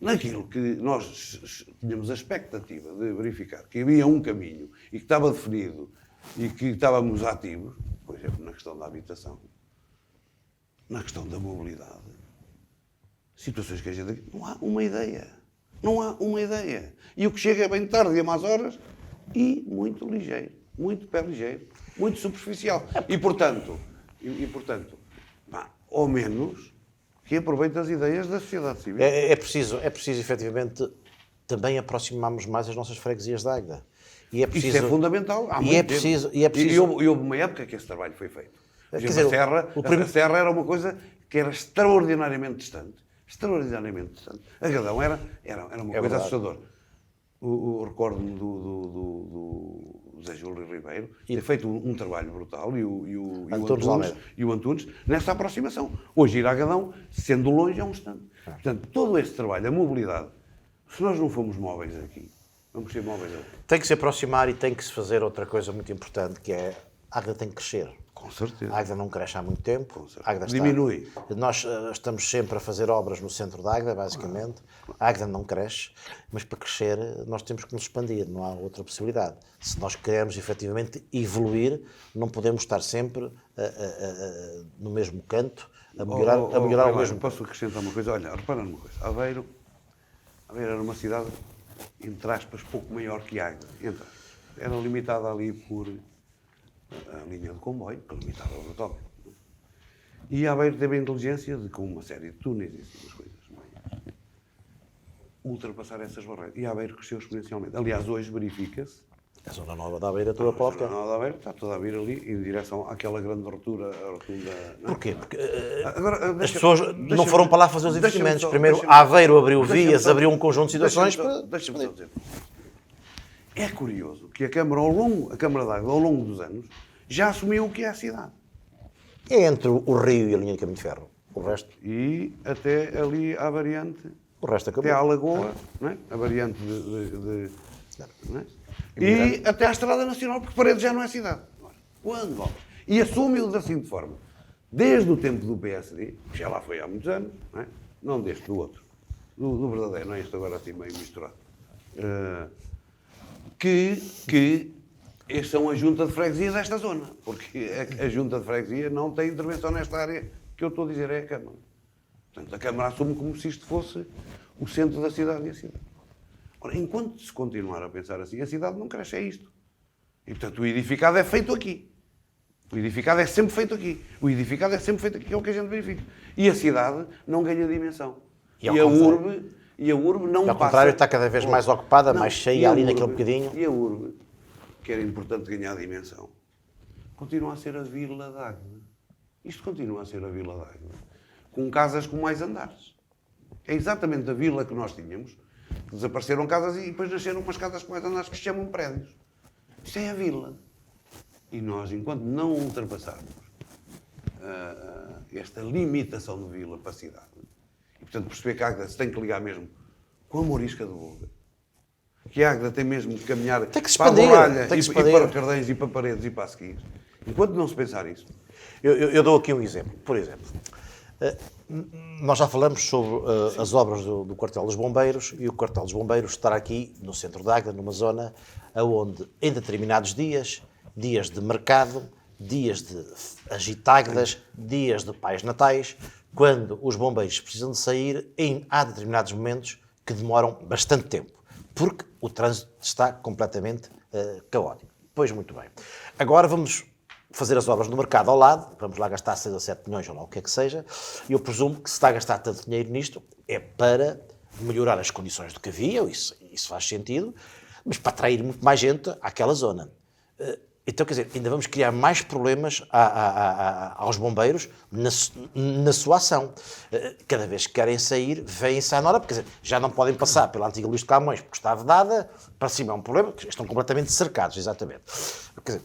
Naquilo que nós tínhamos a expectativa de verificar que havia um caminho e que estava definido e que estávamos ativos, por exemplo, na questão da habitação, na questão da mobilidade, situações que a gente... Não há uma ideia. Não há uma ideia. E o que chega é bem tarde e a más horas e muito ligeiro, muito pé ligeiro, muito superficial. E, portanto, pá, ao menos que aproveite as ideias da sociedade civil. É preciso, efetivamente, também aproximarmos mais as nossas freguesias da Águeda. E é preciso, Isso é fundamental. Há E muito é tempo. preciso... E houve uma época que esse trabalho foi feito. Por Quer exemplo, dizer, a Serra era uma coisa que era extraordinariamente distante. Extraordinariamente distante. A Gadão era uma coisa verdade. assustadora. Recordo-me do José Júlio Ribeiro ter feito um trabalho brutal e o Antunes nessa aproximação. Hoje ir a Gadão, sendo longe, é um instante. Portanto, todo esse trabalho, a mobilidade, se nós não formos móveis aqui, vamos ser móveis aqui. Tem que se aproximar e tem que se fazer outra coisa muito importante, que é a Águeda tem que crescer. Com certeza. A Águeda não cresce há muito tempo. Com certeza. A Águeda Diminui. Nós estamos sempre a fazer obras no centro da Águeda, basicamente. A Águeda não cresce, mas para crescer nós temos que nos expandir, não há outra possibilidade. Se nós queremos efetivamente evoluir, não podemos estar sempre no mesmo canto, a melhorar o mesmo. Posso acrescentar uma coisa? Olha, repara numa coisa. Aveiro era uma cidade, entre aspas, pouco maior que Águeda. Era limitada ali por a linha de comboio, que limitava o automóvel. E Aveiro teve a inteligência de, com uma série de túneis e assim, umas coisas maiores, ultrapassar essas barreiras. E Aveiro cresceu exponencialmente. Aliás, hoje verifica-se. A zona nova da Beira toda para o A zona de Aveiro está toda a vir ali em direção àquela grande rotunda. Não é? Porquê? Porque Agora, as pessoas não foram para lá fazer os investimentos. Primeiro, Aveiro abriu vias, abriu um conjunto de situações para... Deixa-me só dizer. É curioso que a Câmara de Águeda, ao longo dos anos, já assumiu o que é a cidade. É entre o Rio e a linha de caminho de ferro. O resto E até ali à variante, acabou. até à Lagoa, não é? A variante não é? E até à Estrada Nacional, porque Paredes já não é cidade. Quando vamos? E assume-o da seguinte forma. Desde o tempo do PSD, que já lá foi há muitos anos, não deste, do outro, do verdadeiro, não é isto agora assim meio misturado, que são a junta de freguesia desta zona, porque a junta de freguesia não tem intervenção nesta área que eu estou a dizer, é a Câmara. Portanto, a Câmara assume como se isto fosse o centro da cidade e a cidade. Ora, enquanto se continuar a pensar assim, a cidade não cresce, é isto. E, portanto, o edificado é feito aqui. O edificado é sempre feito aqui. O edificado é sempre feito aqui, é o que a gente verifica. E a cidade não ganha dimensão. E a urbe não passa... Ao contrário, está cada vez mais ocupada, mais cheia ali naquele bocadinho. E a urbe, que era importante ganhar dimensão, continua a ser a Vila de Águeda. Isto continua a ser a Vila de Águeda, com casas com mais andares. É exatamente a vila que nós tínhamos, que desapareceram casas e depois nasceram umas casas com mais andares que se chamam prédios. Isto é a vila. E nós, enquanto não ultrapassarmos esta limitação de vila para a cidade, e portanto perceber que a Águeda se tem que ligar mesmo com a Morisca de Boga, que a Águeda tem mesmo que caminhar tem que se para a expandir, Borralha tem que e se expandir. para Cardães e para Paredes e para a Seguir. Enquanto não se pensar isso... Eu dou aqui um exemplo. Por exemplo, nós já falamos sobre as obras do Quartel dos Bombeiros e o Quartel dos Bombeiros estará aqui no centro da Águeda, numa zona onde, em determinados dias de mercado, dias de agitáguedas, dias de pais natais, quando os bombeiros precisam de sair, há determinados momentos que demoram bastante tempo, porque o trânsito está completamente caótico. Pois muito bem. Agora vamos fazer as obras no mercado ao lado, vamos lá gastar 6 ou 7 milhões, ou lá o que é que seja, e eu presumo que se está a gastar tanto dinheiro nisto é para melhorar as condições do que havia, isso faz sentido, mas para atrair muito mais gente àquela zona. Então, quer dizer, ainda vamos criar mais problemas aos bombeiros na sua ação. Cada vez que querem sair, vêm-se à Nora, porque quer dizer, já não podem passar pela antiga Luís de Camões, porque está vedada, para cima é um problema, estão completamente cercados, exatamente. Quer dizer,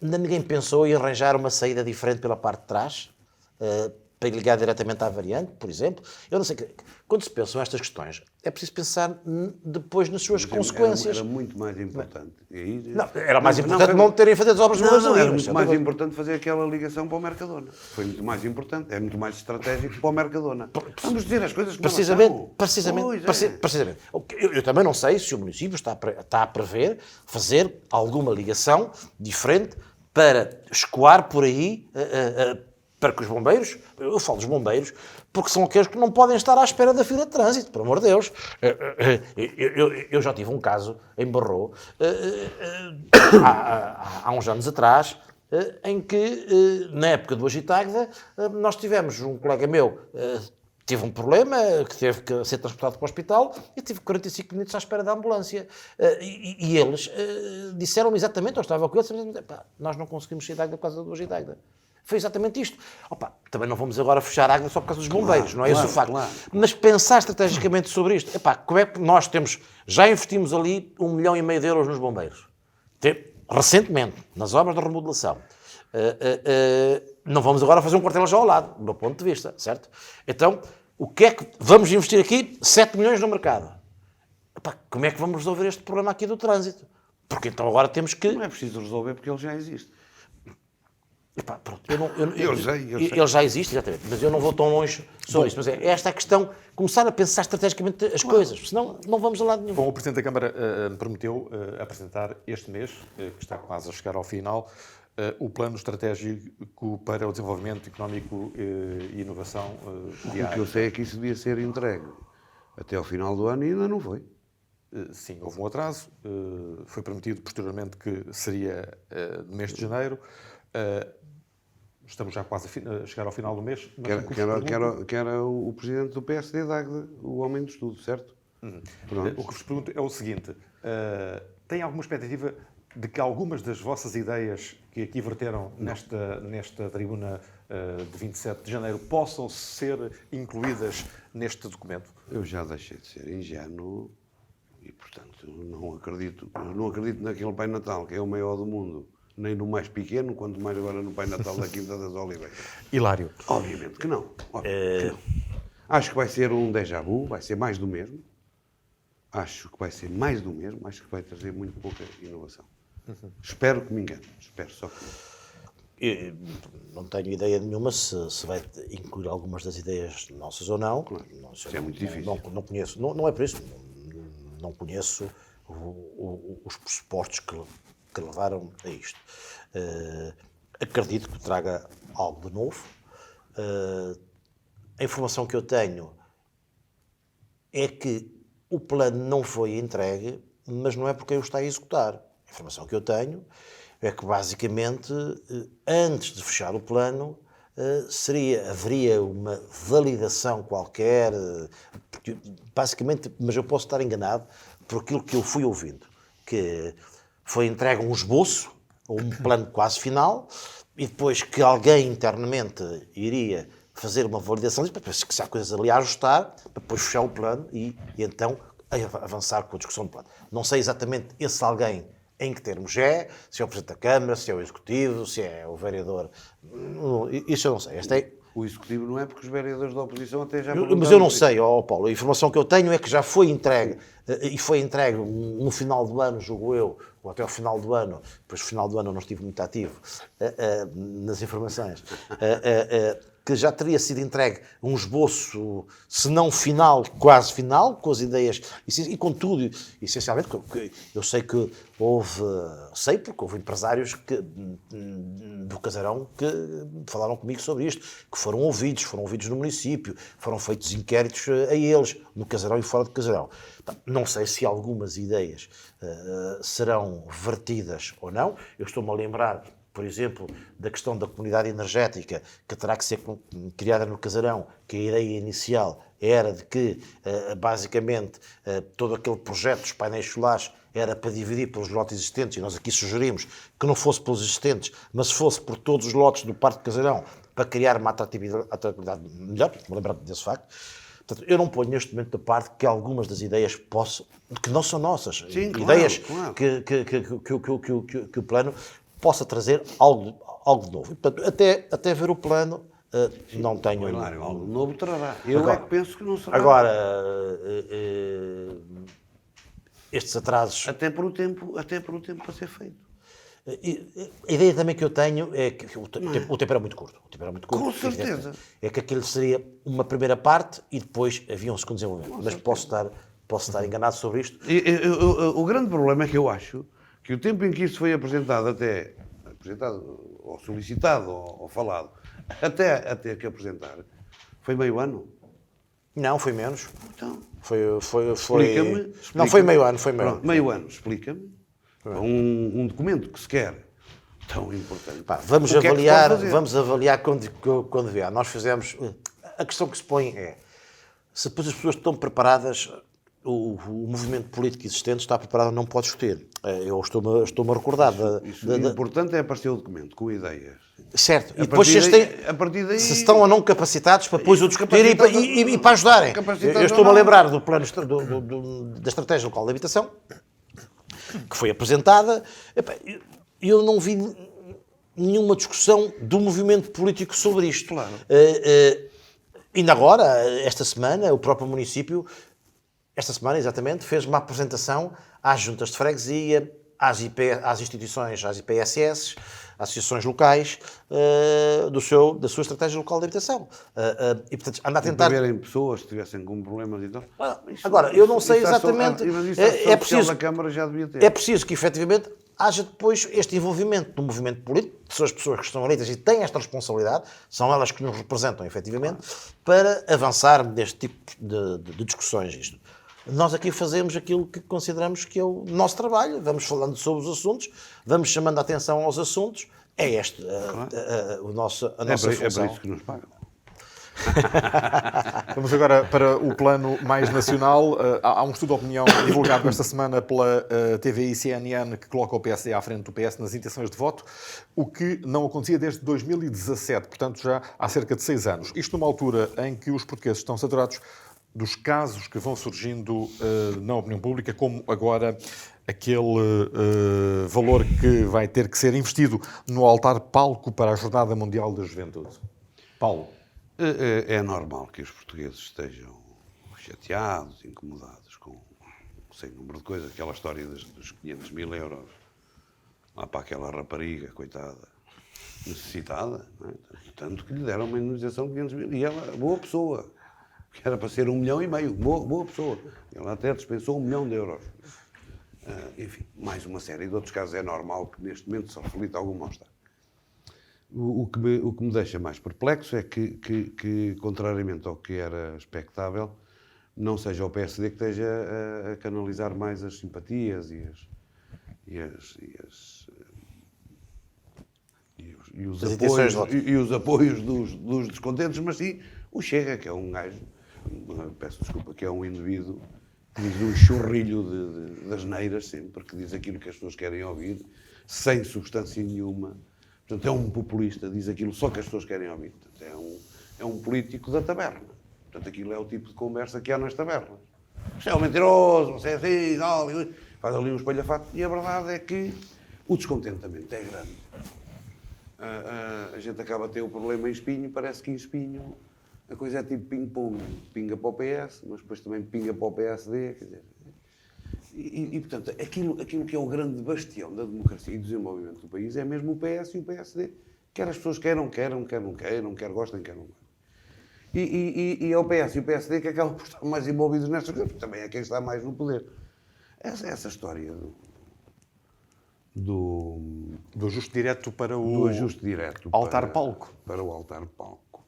ainda ninguém pensou em arranjar uma saída diferente pela parte de trás, para ligar diretamente à variante, por exemplo. Eu não sei, quando se pensam estas questões, é preciso pensar depois nas suas consequências. Era muito mais importante. Era mais importante não terem feito as obras no Brasil. Era muito mais importante fazer aquela ligação para o Mercadona. Foi muito mais importante, é muito mais estratégico para o Mercadona. Vamos dizer as coisas como Precisamente. Eu também não sei se o município está a prever fazer alguma ligação diferente para escoar por aí, para que os bombeiros, eu falo dos bombeiros, porque são aqueles que não podem estar à espera da fila de trânsito, por amor de Deus. Eu já tive um caso em Barro, há uns anos atrás, em que, na época do Agitagda, nós tivemos um colega meu, teve um problema, que teve que ser transportado para o hospital, e tive 45 minutos à espera da ambulância. E eles disseram-me exatamente, eu estava com eles, nós não conseguimos sair de Águeda por causa do Agitagda. Foi exatamente isto. Também não vamos agora fechar a Águeda só por causa dos bombeiros, não é esse o facto. Claro. Mas pensar estrategicamente sobre isto. Como é que nós já investimos ali 1,5 milhão de euros nos bombeiros? Recentemente, nas obras de remodelação. Não vamos agora fazer um quartel já ao lado, do meu ponto de vista, certo? Então, o que é que vamos investir aqui? 7 milhões no mercado. Como é que vamos resolver este problema aqui do trânsito? Porque então agora temos que... Não é preciso resolver porque ele já existe. Pronto, ele já existe, exatamente, mas eu não vou tão longe sobre isso. Mas é esta a questão, começar a pensar estrategicamente as coisas, senão não vamos a lado nenhum. Bom, o Presidente da Câmara me prometeu apresentar este mês, que está quase a chegar ao final, o plano estratégico para o desenvolvimento económico e inovação de O que eu sei é que isso devia ser entregue até ao final do ano e ainda não foi. Sim, houve um atraso, foi prometido posteriormente que seria no mês de janeiro. Estamos já quase a chegar ao final do mês. Que era o presidente do PSD de Águeda, o homem do estudo, certo? O que vos pergunto é o seguinte: tem alguma expectativa de que algumas das vossas ideias que aqui verteram nesta tribuna de 27 de janeiro possam ser incluídas neste documento? Eu já deixei de ser ingênuo e, portanto, não acredito naquele Pai Natal, que é o maior do mundo. Nem no mais pequeno, quanto mais agora no Pai Natal da Quinta das Oliveiras. Hilário. Obviamente que não. Acho que vai ser um déjà vu, vai ser mais do mesmo. Acho que vai ser mais do mesmo, acho que vai trazer muito pouca inovação. Espero que me engane, espero só que eu não tenho ideia nenhuma se vai incluir algumas das ideias nossas ou não. Claro. Isso é muito difícil. Não conheço, não é por isso, não conheço os pressupostos que levaram a isto. Acredito que traga algo de novo. A informação que eu tenho é que o plano não foi entregue, mas não é porque eu está a executar. A informação que eu tenho é que, basicamente, antes de fechar o plano, haveria uma validação qualquer, porque, basicamente, mas eu posso estar enganado por aquilo que eu fui ouvindo, que foi entregue um esboço, ou um plano quase final, e depois que alguém internamente iria fazer uma validação, para se há coisas ali a ajustar, para depois fechar o plano e então avançar com a discussão do plano. Não sei exatamente esse alguém em que termos é, se é o Presidente da Câmara, se é o Executivo, se é o Vereador. Isso eu não sei. O Executivo não é porque os vereadores da oposição até já... Mas eu não sei, Paulo. A informação que eu tenho é que já foi entregue, e foi entregue no final do ano, julgo eu, ou até ao final do ano, depois no final do ano eu não estive muito ativo nas informações, que já teria sido entregue um esboço, se não final, quase final, com as ideias, e com tudo, essencialmente, eu sei que porque houve empresários do Casarão que falaram comigo sobre isto, que foram ouvidos no município, foram feitos inquéritos a eles, no Casarão e fora do Casarão. Não sei se algumas ideias serão vertidas ou não. Eu estou-me a lembrar, por exemplo, da questão da comunidade energética, que terá que ser criada no Casarão, que a ideia inicial era de que, basicamente, todo aquele projeto dos painéis solares era para dividir pelos lotes existentes, e nós aqui sugerimos que não fosse pelos existentes, mas fosse por todos os lotes do Parque do Casarão, para criar uma atratividade melhor, me lembrar desse facto. Portanto, eu não ponho neste momento da parte que algumas das ideias que não são nossas, Sim, ideias claro. que o plano possa trazer algo de novo. E, portanto, até ver o plano, não tenho... Hilário, algo novo trará. Eu é que penso que não será. Agora, estes atrasos... Até por o tempo a ser feito. A ideia também que eu tenho é que o tempo era muito curto. Com certeza. É que aquilo seria uma primeira parte e depois havia um segundo desenvolvimento. Mas posso estar enganado sobre isto. O grande problema é que eu acho que o tempo em que isso foi apresentado, ou solicitado, ou falado, até que apresentar, foi meio ano. Não, foi menos. Então, Explica-me. Não, foi meio ano. Pronto, meio ano, explica-me. Um documento que se quer tão importante. Vamos O que é que se pode fazer? vamos avaliar quando vier. Nós fizemos... A questão que se põe é, se depois as pessoas estão preparadas, o movimento político existente está preparado, não pode discutir. Eu estou-me a recordar... O importante é aparecer o documento, com ideias. Certo. E A depois partir daí, se estão ou não capacitados para depois o discutir e para ajudarem. Eu estou-me a lembrar do plano da estratégia local de habitação, que foi apresentada. Eu não vi nenhuma discussão do movimento político sobre isto. Claro. Ainda agora, esta semana, o próprio município, esta semana exatamente, fez uma apresentação às juntas de freguesia, às instituições, às IPSS, associações locais, da sua estratégia local de habitação. E, portanto, anda a tentar... Para verem pessoas que tivessem com problemas e tal. Agora, eu não sei exatamente... É preciso... A Câmara já devia ter. É preciso que, efetivamente, haja depois este envolvimento do movimento político, são as pessoas que estão eleitas e têm esta responsabilidade, são elas que nos representam, efetivamente, para avançar neste tipo de discussões. Isto. Nós aqui fazemos aquilo que consideramos que é o nosso trabalho, vamos falando sobre os assuntos, vamos chamando a atenção aos assuntos, é este a nossa função. É para isso que nos pagam. Vamos agora para o plano mais nacional. Há um estudo de opinião divulgado esta semana pela TVI CNN que coloca o PSD à frente do PS nas intenções de voto, o que não acontecia desde 2017, portanto já há cerca de 6 anos. Isto numa altura em que os portugueses estão saturados dos casos que vão surgindo na opinião pública, como agora aquele valor que vai ter que ser investido no altar palco para a Jornada Mundial da Juventude. Paulo. É normal que os portugueses estejam chateados, incomodados com sem número de coisas. Aquela história dos 500 mil euros lá para aquela rapariga, coitada, necessitada, não é? Tanto que lhe deram uma indemnização de 500 mil. E ela, boa pessoa, que era para ser 1,5 milhão, boa pessoa. Ela até dispensou 1 milhão de euros. Enfim, mais uma série de outros casos. É normal que neste momento se reflita algum mal-estar. O que me deixa mais perplexo é que, contrariamente ao que era expectável, não seja o PSD que esteja a canalizar mais as simpatias e os apoios dos descontentes, mas sim o Chega, que é um gajo, peço desculpa, que é um indivíduo que diz um churrilho de asneiras sempre, que diz aquilo que as pessoas querem ouvir, sem substância nenhuma. Portanto, é um populista, diz aquilo só que as pessoas querem ouvir. Portanto, é um político da taberna. Portanto, aquilo é o tipo de conversa que há nas tabernas. Você é um mentiroso, você é assim, faz ali um espalhafato. E a verdade é que o descontentamento é grande. A gente acaba a ter o problema em Espinho, parece que em Espinho a coisa é tipo ping-pong. Pinga para o PS, mas depois também pinga para o PSD. Quer dizer, e, portanto, aquilo que é o grande bastião da democracia e do desenvolvimento do país é mesmo o PS e o PSD. Quer as pessoas quer gostem, quer não gostem. E é o PS e o PSD que acabam por estar mais envolvidos nestas coisas, porque também é quem está mais no poder. Essa história do ajuste direto para o do ajuste direto altar-palco. Para o altar-palco.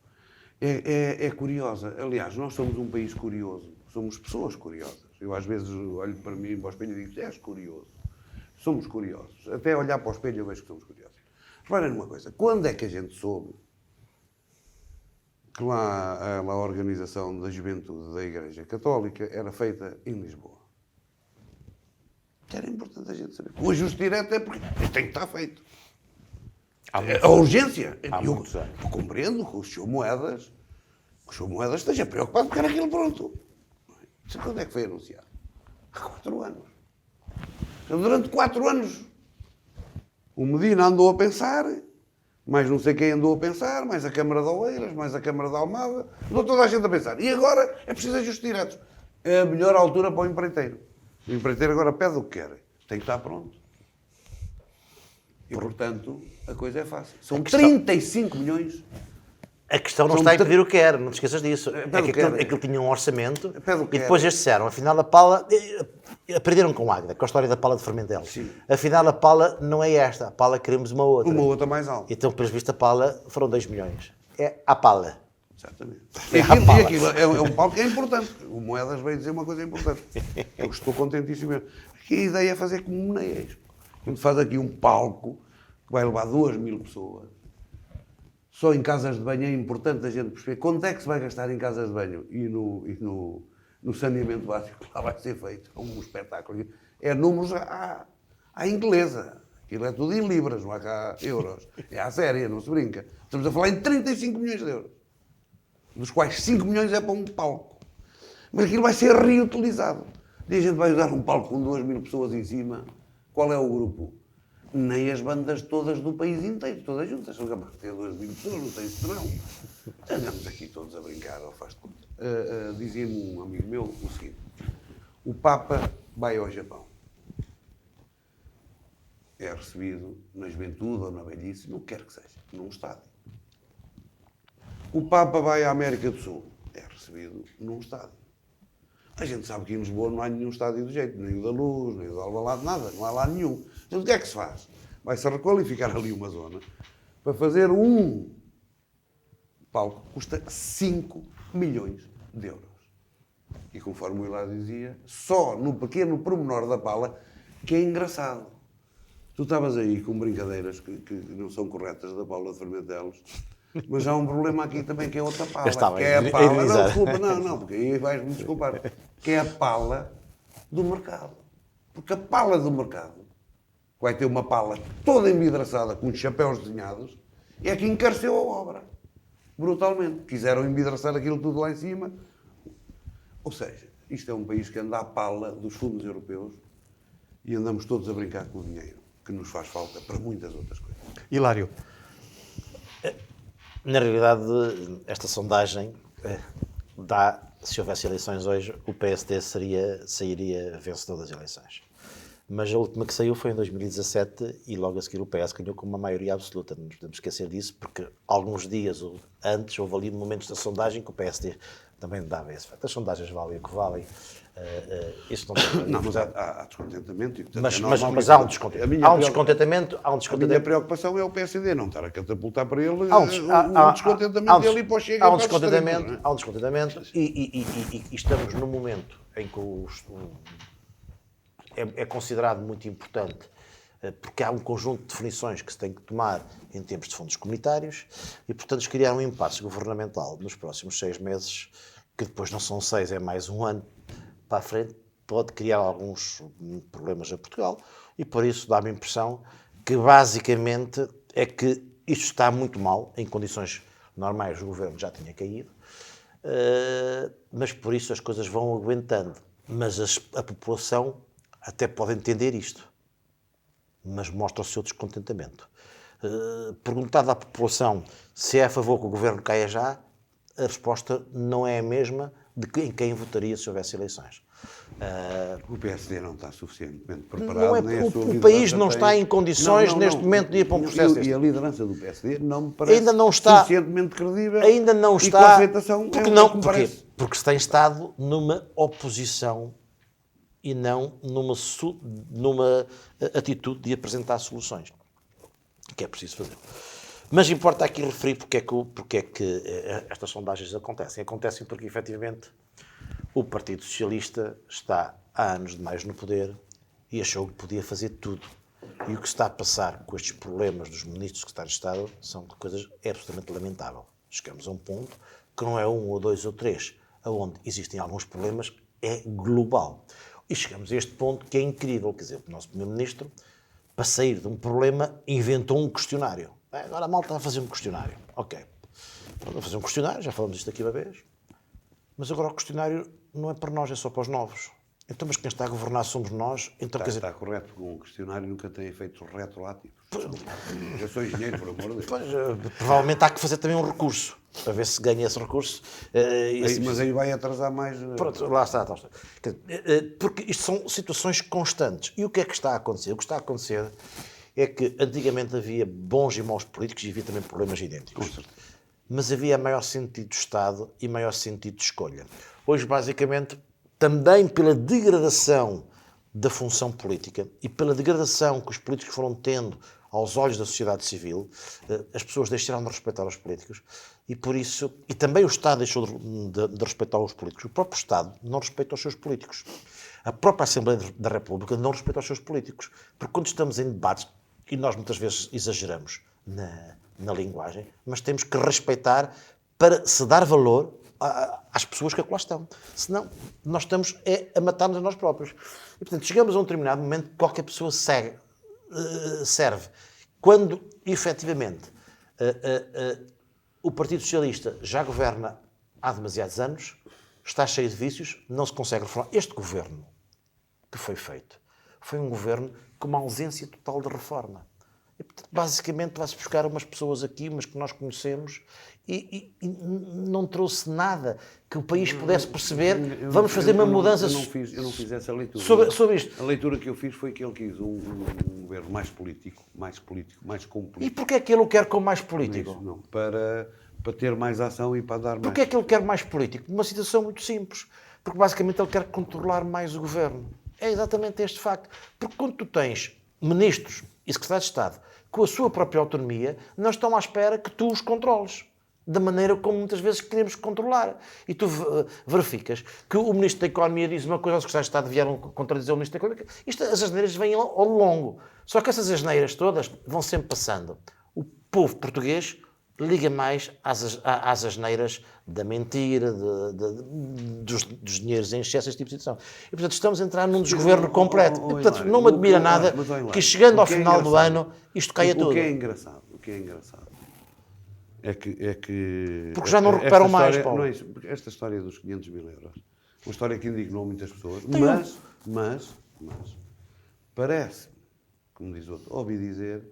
É curiosa. Aliás, nós somos um país curioso. Somos pessoas curiosas. Eu às vezes olho para mim, para o espelho e digo, és curioso. Somos curiosos. Até olhar para o espelho eu vejo que somos curiosos. Reparem numa coisa, quando é que a gente soube que lá a organização da juventude da Igreja Católica era feita em Lisboa? Era importante a gente saber. O ajuste direto é porque tem que estar feito. A urgência. Eu compreendo que o Sr. Moedas esteja preocupado porque era aquilo pronto. Quando é que foi anunciado? Há 4 anos. Durante 4 anos o Medina andou a pensar, mais não sei quem andou a pensar, mais a Câmara de Oeiras, mais a Câmara de Almada, andou toda a gente a pensar. E agora é preciso ajustes diretos. É a melhor altura para o empreiteiro. O empreiteiro agora pede o que quer. Tem que estar pronto. E, portanto, a coisa é fácil. São 35 milhões. A questão não está em pedir o que quer, não te esqueças disso. É que aquilo tinha um orçamento e depois eles disseram, afinal a pala... Aprenderam com Águeda, com a história da pala de Fermentel. Sim. Afinal a pala não é esta, a pala queremos uma outra. Uma outra mais alta. Então, pelos vistos, a pala foram 2 milhões. É a pala. Exatamente. É E aquilo é um palco que é importante. O Moedas veio dizer uma coisa importante. Eu estou contentíssimo mesmo. Aqui a ideia é fazer como na Expo. A gente faz aqui um palco que vai levar 2.000 pessoas. Só em casas de banho é importante a gente perceber quanto é que se vai gastar em casas de banho e no saneamento básico que lá vai ser feito. É um espetáculo. É números à inglesa. Aquilo é tudo em libras, não há cá euros. É à séria, não se brinca. Estamos a falar em 35 milhões de euros. Dos quais 5 milhões é para um palco. Mas aquilo vai ser reutilizado. E a gente vai usar um palco com 2.000 pessoas em cima. Qual é o grupo? Nem as bandas todas do país inteiro, todas juntas. São capazes de ter 2.000 pessoas, não sei se não. Andamos aqui todos a brincar, ou faz conta. Dizia-me um amigo meu o seguinte: o Papa vai ao Japão. É recebido na juventude ou na velhice, não quer que seja, num estádio. O Papa vai à América do Sul. É recebido num estádio. A gente sabe que em Lisboa não há nenhum estádio do jeito, nem o da Luz, nem o do Alvalade, nada, não há lá nenhum. Então o que é que se faz? Vai-se requalificar ali uma zona para fazer um palco que custa 5 milhões de euros. E conforme o Hilário dizia, só no pequeno pormenor da pala, que é engraçado. Tu estavas aí com brincadeiras que não são corretas da Paula de Fermentelos, mas há um problema aqui também que é outra pala. Que é a pala. Não, desculpa, não, porque aí vais-me desculpar. Que é a pala do mercado. Porque a pala do mercado vai ter uma pala toda envidraçada com chapéus desenhados, é que encareceu a obra. Brutalmente. Quiseram envidraçar aquilo tudo lá em cima. Ou seja, isto é um país que anda à pala dos fundos europeus e andamos todos a brincar com o dinheiro, que nos faz falta para muitas outras coisas. Hilário. Na realidade, esta sondagem dá, se houvesse eleições hoje, o PSD sairia vencedor das eleições. Mas a última que saiu foi em 2017 e logo a seguir o PS ganhou com uma maioria absoluta. Não nos podemos esquecer disso, porque alguns dias antes houve ali momentos da sondagem que o PSD também dava esse fato. As sondagens valem o que valem. Isso não tem... Não, mas há descontentamento. E, portanto, mas há um descontentamento. Há um descontentamento. A minha preocupação é o PSD não estar a catapultar para ele um descontentamento dele e para o Chega. Há um descontentamento e estamos num momento em que é considerado muito importante, porque há um conjunto de definições que se tem que tomar em termos de fundos comunitários e, portanto, criar um impasse governamental nos próximos 6 meses, que depois não são 6, é mais um ano para a frente, pode criar alguns problemas a Portugal e, por isso, dá-me a impressão que, basicamente, é que isto está muito mal. Em condições normais, o governo já tinha caído, mas, por isso, as coisas vão aguentando. Mas a população até pode entender isto, mas mostra o seu descontentamento. Perguntado à população se é a favor que o governo caia já, a resposta não é a mesma de em quem votaria se houvesse eleições. O PSD não está suficientemente preparado. O país não está em condições neste momento de ir para um processo deste. E a liderança do PSD não me parece suficientemente credível. Ainda não está. E com a aceitação porque se tem estado numa oposição e não numa atitude de apresentar soluções, que é preciso fazer. Mas importa aqui referir porque é que estas sondagens acontecem. Acontecem porque, efetivamente, o Partido Socialista está há anos demais no poder e achou que podia fazer tudo. E o que se está a passar com estes problemas dos ministros secretários de Estado são coisas absolutamente lamentáveis. Chegamos a um ponto que não é um ou dois ou três, onde existem alguns problemas, é global. E chegamos a este ponto que é incrível, quer dizer, o nosso primeiro-ministro, para sair de um problema, inventou um questionário. Agora a malta está a fazer um questionário. Ok. Vamos fazer um questionário, já falamos isto aqui uma vez, mas agora o questionário não é para nós, é só para os novos. Então, mas quem está a governar somos nós. Então, quer dizer... Está correto, porque um questionário nunca tem efeitos retroativos. Eu sou engenheiro, por amor de Deus. Pois, provavelmente há que fazer também um recurso, para ver se ganha esse recurso. Mas aí vai atrasar mais... Pronto, lá está. Porque isto são situações constantes. E o que é que está a acontecer? O que está a acontecer é que antigamente havia bons e maus políticos e havia também problemas idênticos. Com certeza. Mas havia maior sentido de Estado e maior sentido de escolha. Hoje, basicamente, também pela degradação da função política e pela degradação que os políticos foram tendo aos olhos da sociedade civil, as pessoas deixaram de respeitar os políticos e por isso, e também o Estado deixou de respeitar os políticos. O próprio Estado não respeita os seus políticos. A própria Assembleia da República não respeita os seus políticos. Porque quando estamos em debates, e nós muitas vezes exageramos na linguagem, mas temos que respeitar para se dar valor às pessoas que lá estão. Senão, nós estamos a matar-nos a nós próprios. E, portanto, chegamos a um determinado momento que qualquer pessoa serve. Quando, efetivamente, o Partido Socialista já governa há demasiados anos, está cheio de vícios, não se consegue reformar. Este governo que foi feito foi um governo com uma ausência total de reforma. E, portanto, basicamente, vai-se buscar umas pessoas aqui, umas que nós conhecemos, e não trouxe nada que o país pudesse perceber. Vamos fazer uma mudança... Eu não fiz essa leitura. Sobre isto. A leitura que eu fiz foi que ele quis um governo mais político, mais com político. E porquê é que ele o quer como mais político? Isso, não, para ter mais ação e para dar mais... Porquê é que ele quer mais político? Uma situação muito simples. Porque, basicamente, ele quer controlar mais o governo. É exatamente este facto. Porque quando tu tens ministros e secretários de Estado com a sua própria autonomia, não estão à espera que tu os controles da maneira como muitas vezes queremos controlar. E tu verificas que o Ministro da Economia diz uma coisa, os secretários de Estado vieram contradizer o Ministro da Economia. As asneiras vêm ao longo. Só que essas asneiras todas vão sempre passando. O povo português liga mais às asneiras da mentira, dos dinheiros em excesso, este tipo de situação. E, portanto, estamos a entrar num desgoverno completo. E, portanto, não me admira nada que, chegando ao final do ano, isto caia tudo. O que é engraçado é que... Porque já não recuperam mais, Paulo. Não é isso, porque esta história dos 500 mil euros, uma história que indignou muitas pessoas, mas parece, como diz outro, ouvi dizer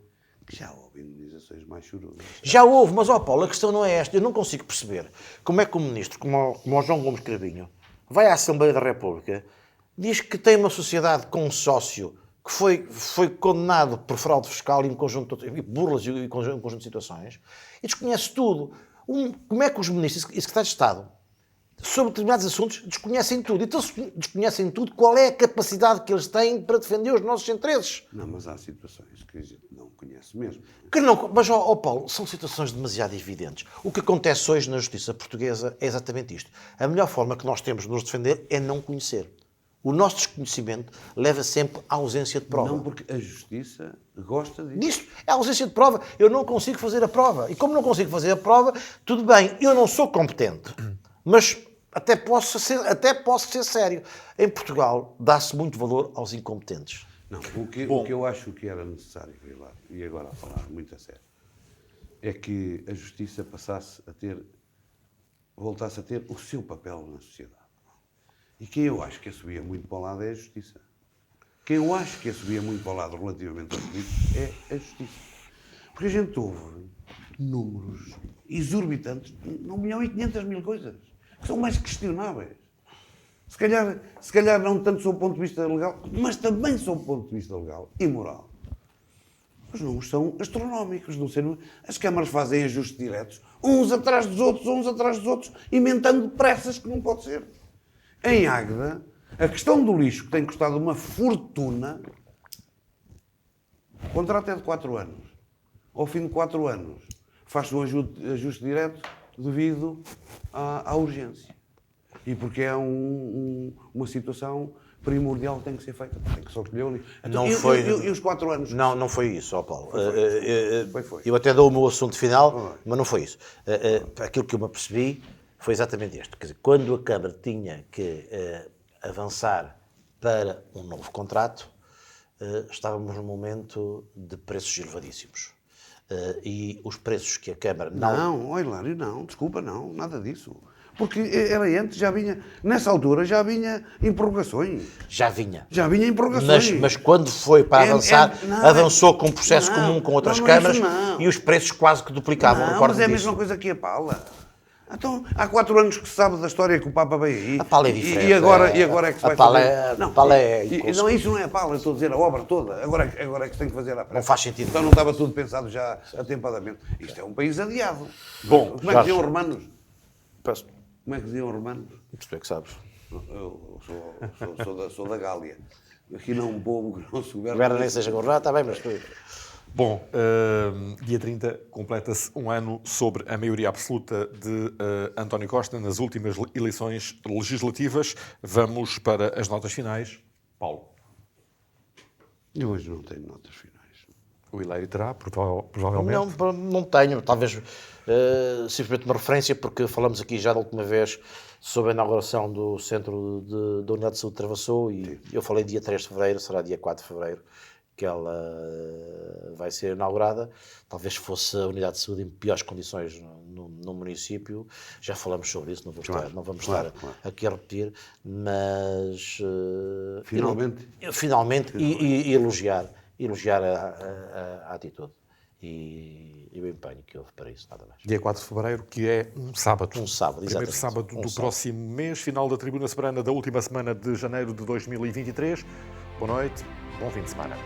que já houve indenizações mais chorudas. Já houve, mas, Paulo, a questão não é esta. Eu não consigo perceber como é que o ministro, como o João Gomes Cravinho, vai à Assembleia da República, diz que tem uma sociedade com um sócio que foi condenado por fraude fiscal e um conjunto de burlas e um conjunto de situações, e desconhece tudo. Como é que os ministros e secretários de Estado, sobre determinados assuntos, desconhecem tudo? Então, se desconhecem tudo, qual é a capacidade que eles têm para defender os nossos interesses? Não, mas há situações que a gente não conhece mesmo. Mas, Paulo, são situações demasiado evidentes. O que acontece hoje na justiça portuguesa é exatamente isto. A melhor forma que nós temos de nos defender é não conhecer. O nosso desconhecimento leva sempre à ausência de prova. Não, porque a justiça gosta disso. Disto é a ausência de prova. Eu não consigo fazer a prova. E como não consigo fazer a prova, tudo bem, eu não sou competente. Mas até posso ser sério. Em Portugal, dá-se muito valor aos incompetentes. Não, o que eu acho que era necessário, e agora a falar muito a sério, é que a justiça voltasse a ter o seu papel na sociedade. E quem eu acho que subia muito para o lado é a justiça. Quem eu acho que subia muito para o lado relativamente aos políticos é a justiça. Porque a gente ouve números exorbitantes de 1.500.000 coisas, que são mais questionáveis. Se calhar não tanto sob o ponto de vista legal, mas também sob o ponto de vista legal e moral. Os números são astronómicos. Não sei, as câmaras fazem ajustes diretos, uns atrás dos outros, inventando depressas que não pode ser. Em Águeda, a questão do lixo, que tem custado uma fortuna, o contrato é de 4 anos. Ao fim de 4 anos, faz-se um ajuste direto devido à urgência. E porque é uma situação primordial tem que ser feita. Tem que só escolher ali. Não e, foi- e os 4 anos? Não foi isso, ó Paulo. Foi. Eu até dou o meu assunto final, Foi. mas não foi isso. Aquilo que eu me apercebi foi exatamente este. Quer dizer, quando a Câmara tinha que avançar para um novo contrato, estávamos num momento de preços elevadíssimos. E os preços que a Câmara Não, ó Hilário, não, desculpa, não, nada disso. Porque era antes, já vinha, nessa altura já vinha em prorrogações. já vinha. Já vinha em prorrogações. Mas quando foi para avançar, não, avançou com um processo não, comum com outras não, não é câmaras isso não. e os preços quase que duplicavam. Não, recordo-me mas é a disso. mesma coisa que a pala. Então, há 4 anos que se sabe da história que o Papa veio aí. A pala é diferente. E agora é que se A vai pala fazer. é- a pala é não, isso não é a pala, eu estou a dizer a obra toda. Agora é que se tem que fazer à pressa. Não faz sentido. Então não estava tudo pensado já atempadamente. Isto é um país adiado. Bom, Como é que Jorge. diziam os romanos? Peço- Como é que diziam os romanos? Tu é que sabes. Eu sou da Gália. Aqui não é um povo que não se governa. Governa nem seja governado, está bem, mas tu... Bom, dia 30 completa-se um ano sobre a maioria absoluta de António Costa nas últimas eleições legislativas. Vamos para as notas finais. Paulo. Eu hoje não tenho notas finais. O Hilário terá, provavelmente. Não tenho, talvez simplesmente uma referência, porque falamos aqui já da última vez sobre a inauguração do Centro da Unidade de Saúde de Travassou e eu falei dia 3 de Fevereiro, será dia 4 de Fevereiro que ela vai ser inaugurada. Talvez fosse a Unidade de Saúde em piores condições no município, já falamos sobre isso, não vamos estar aqui a repetir, mas finalmente e elogiar a atitude e o empenho que houve para isso, nada mais. Dia 4 de fevereiro, que é um sábado. Um sábado, Primeiro exatamente. sábado do próximo mês, final da Tribuna Soberana da última semana de janeiro de 2023. Boa noite, bom fim de semana.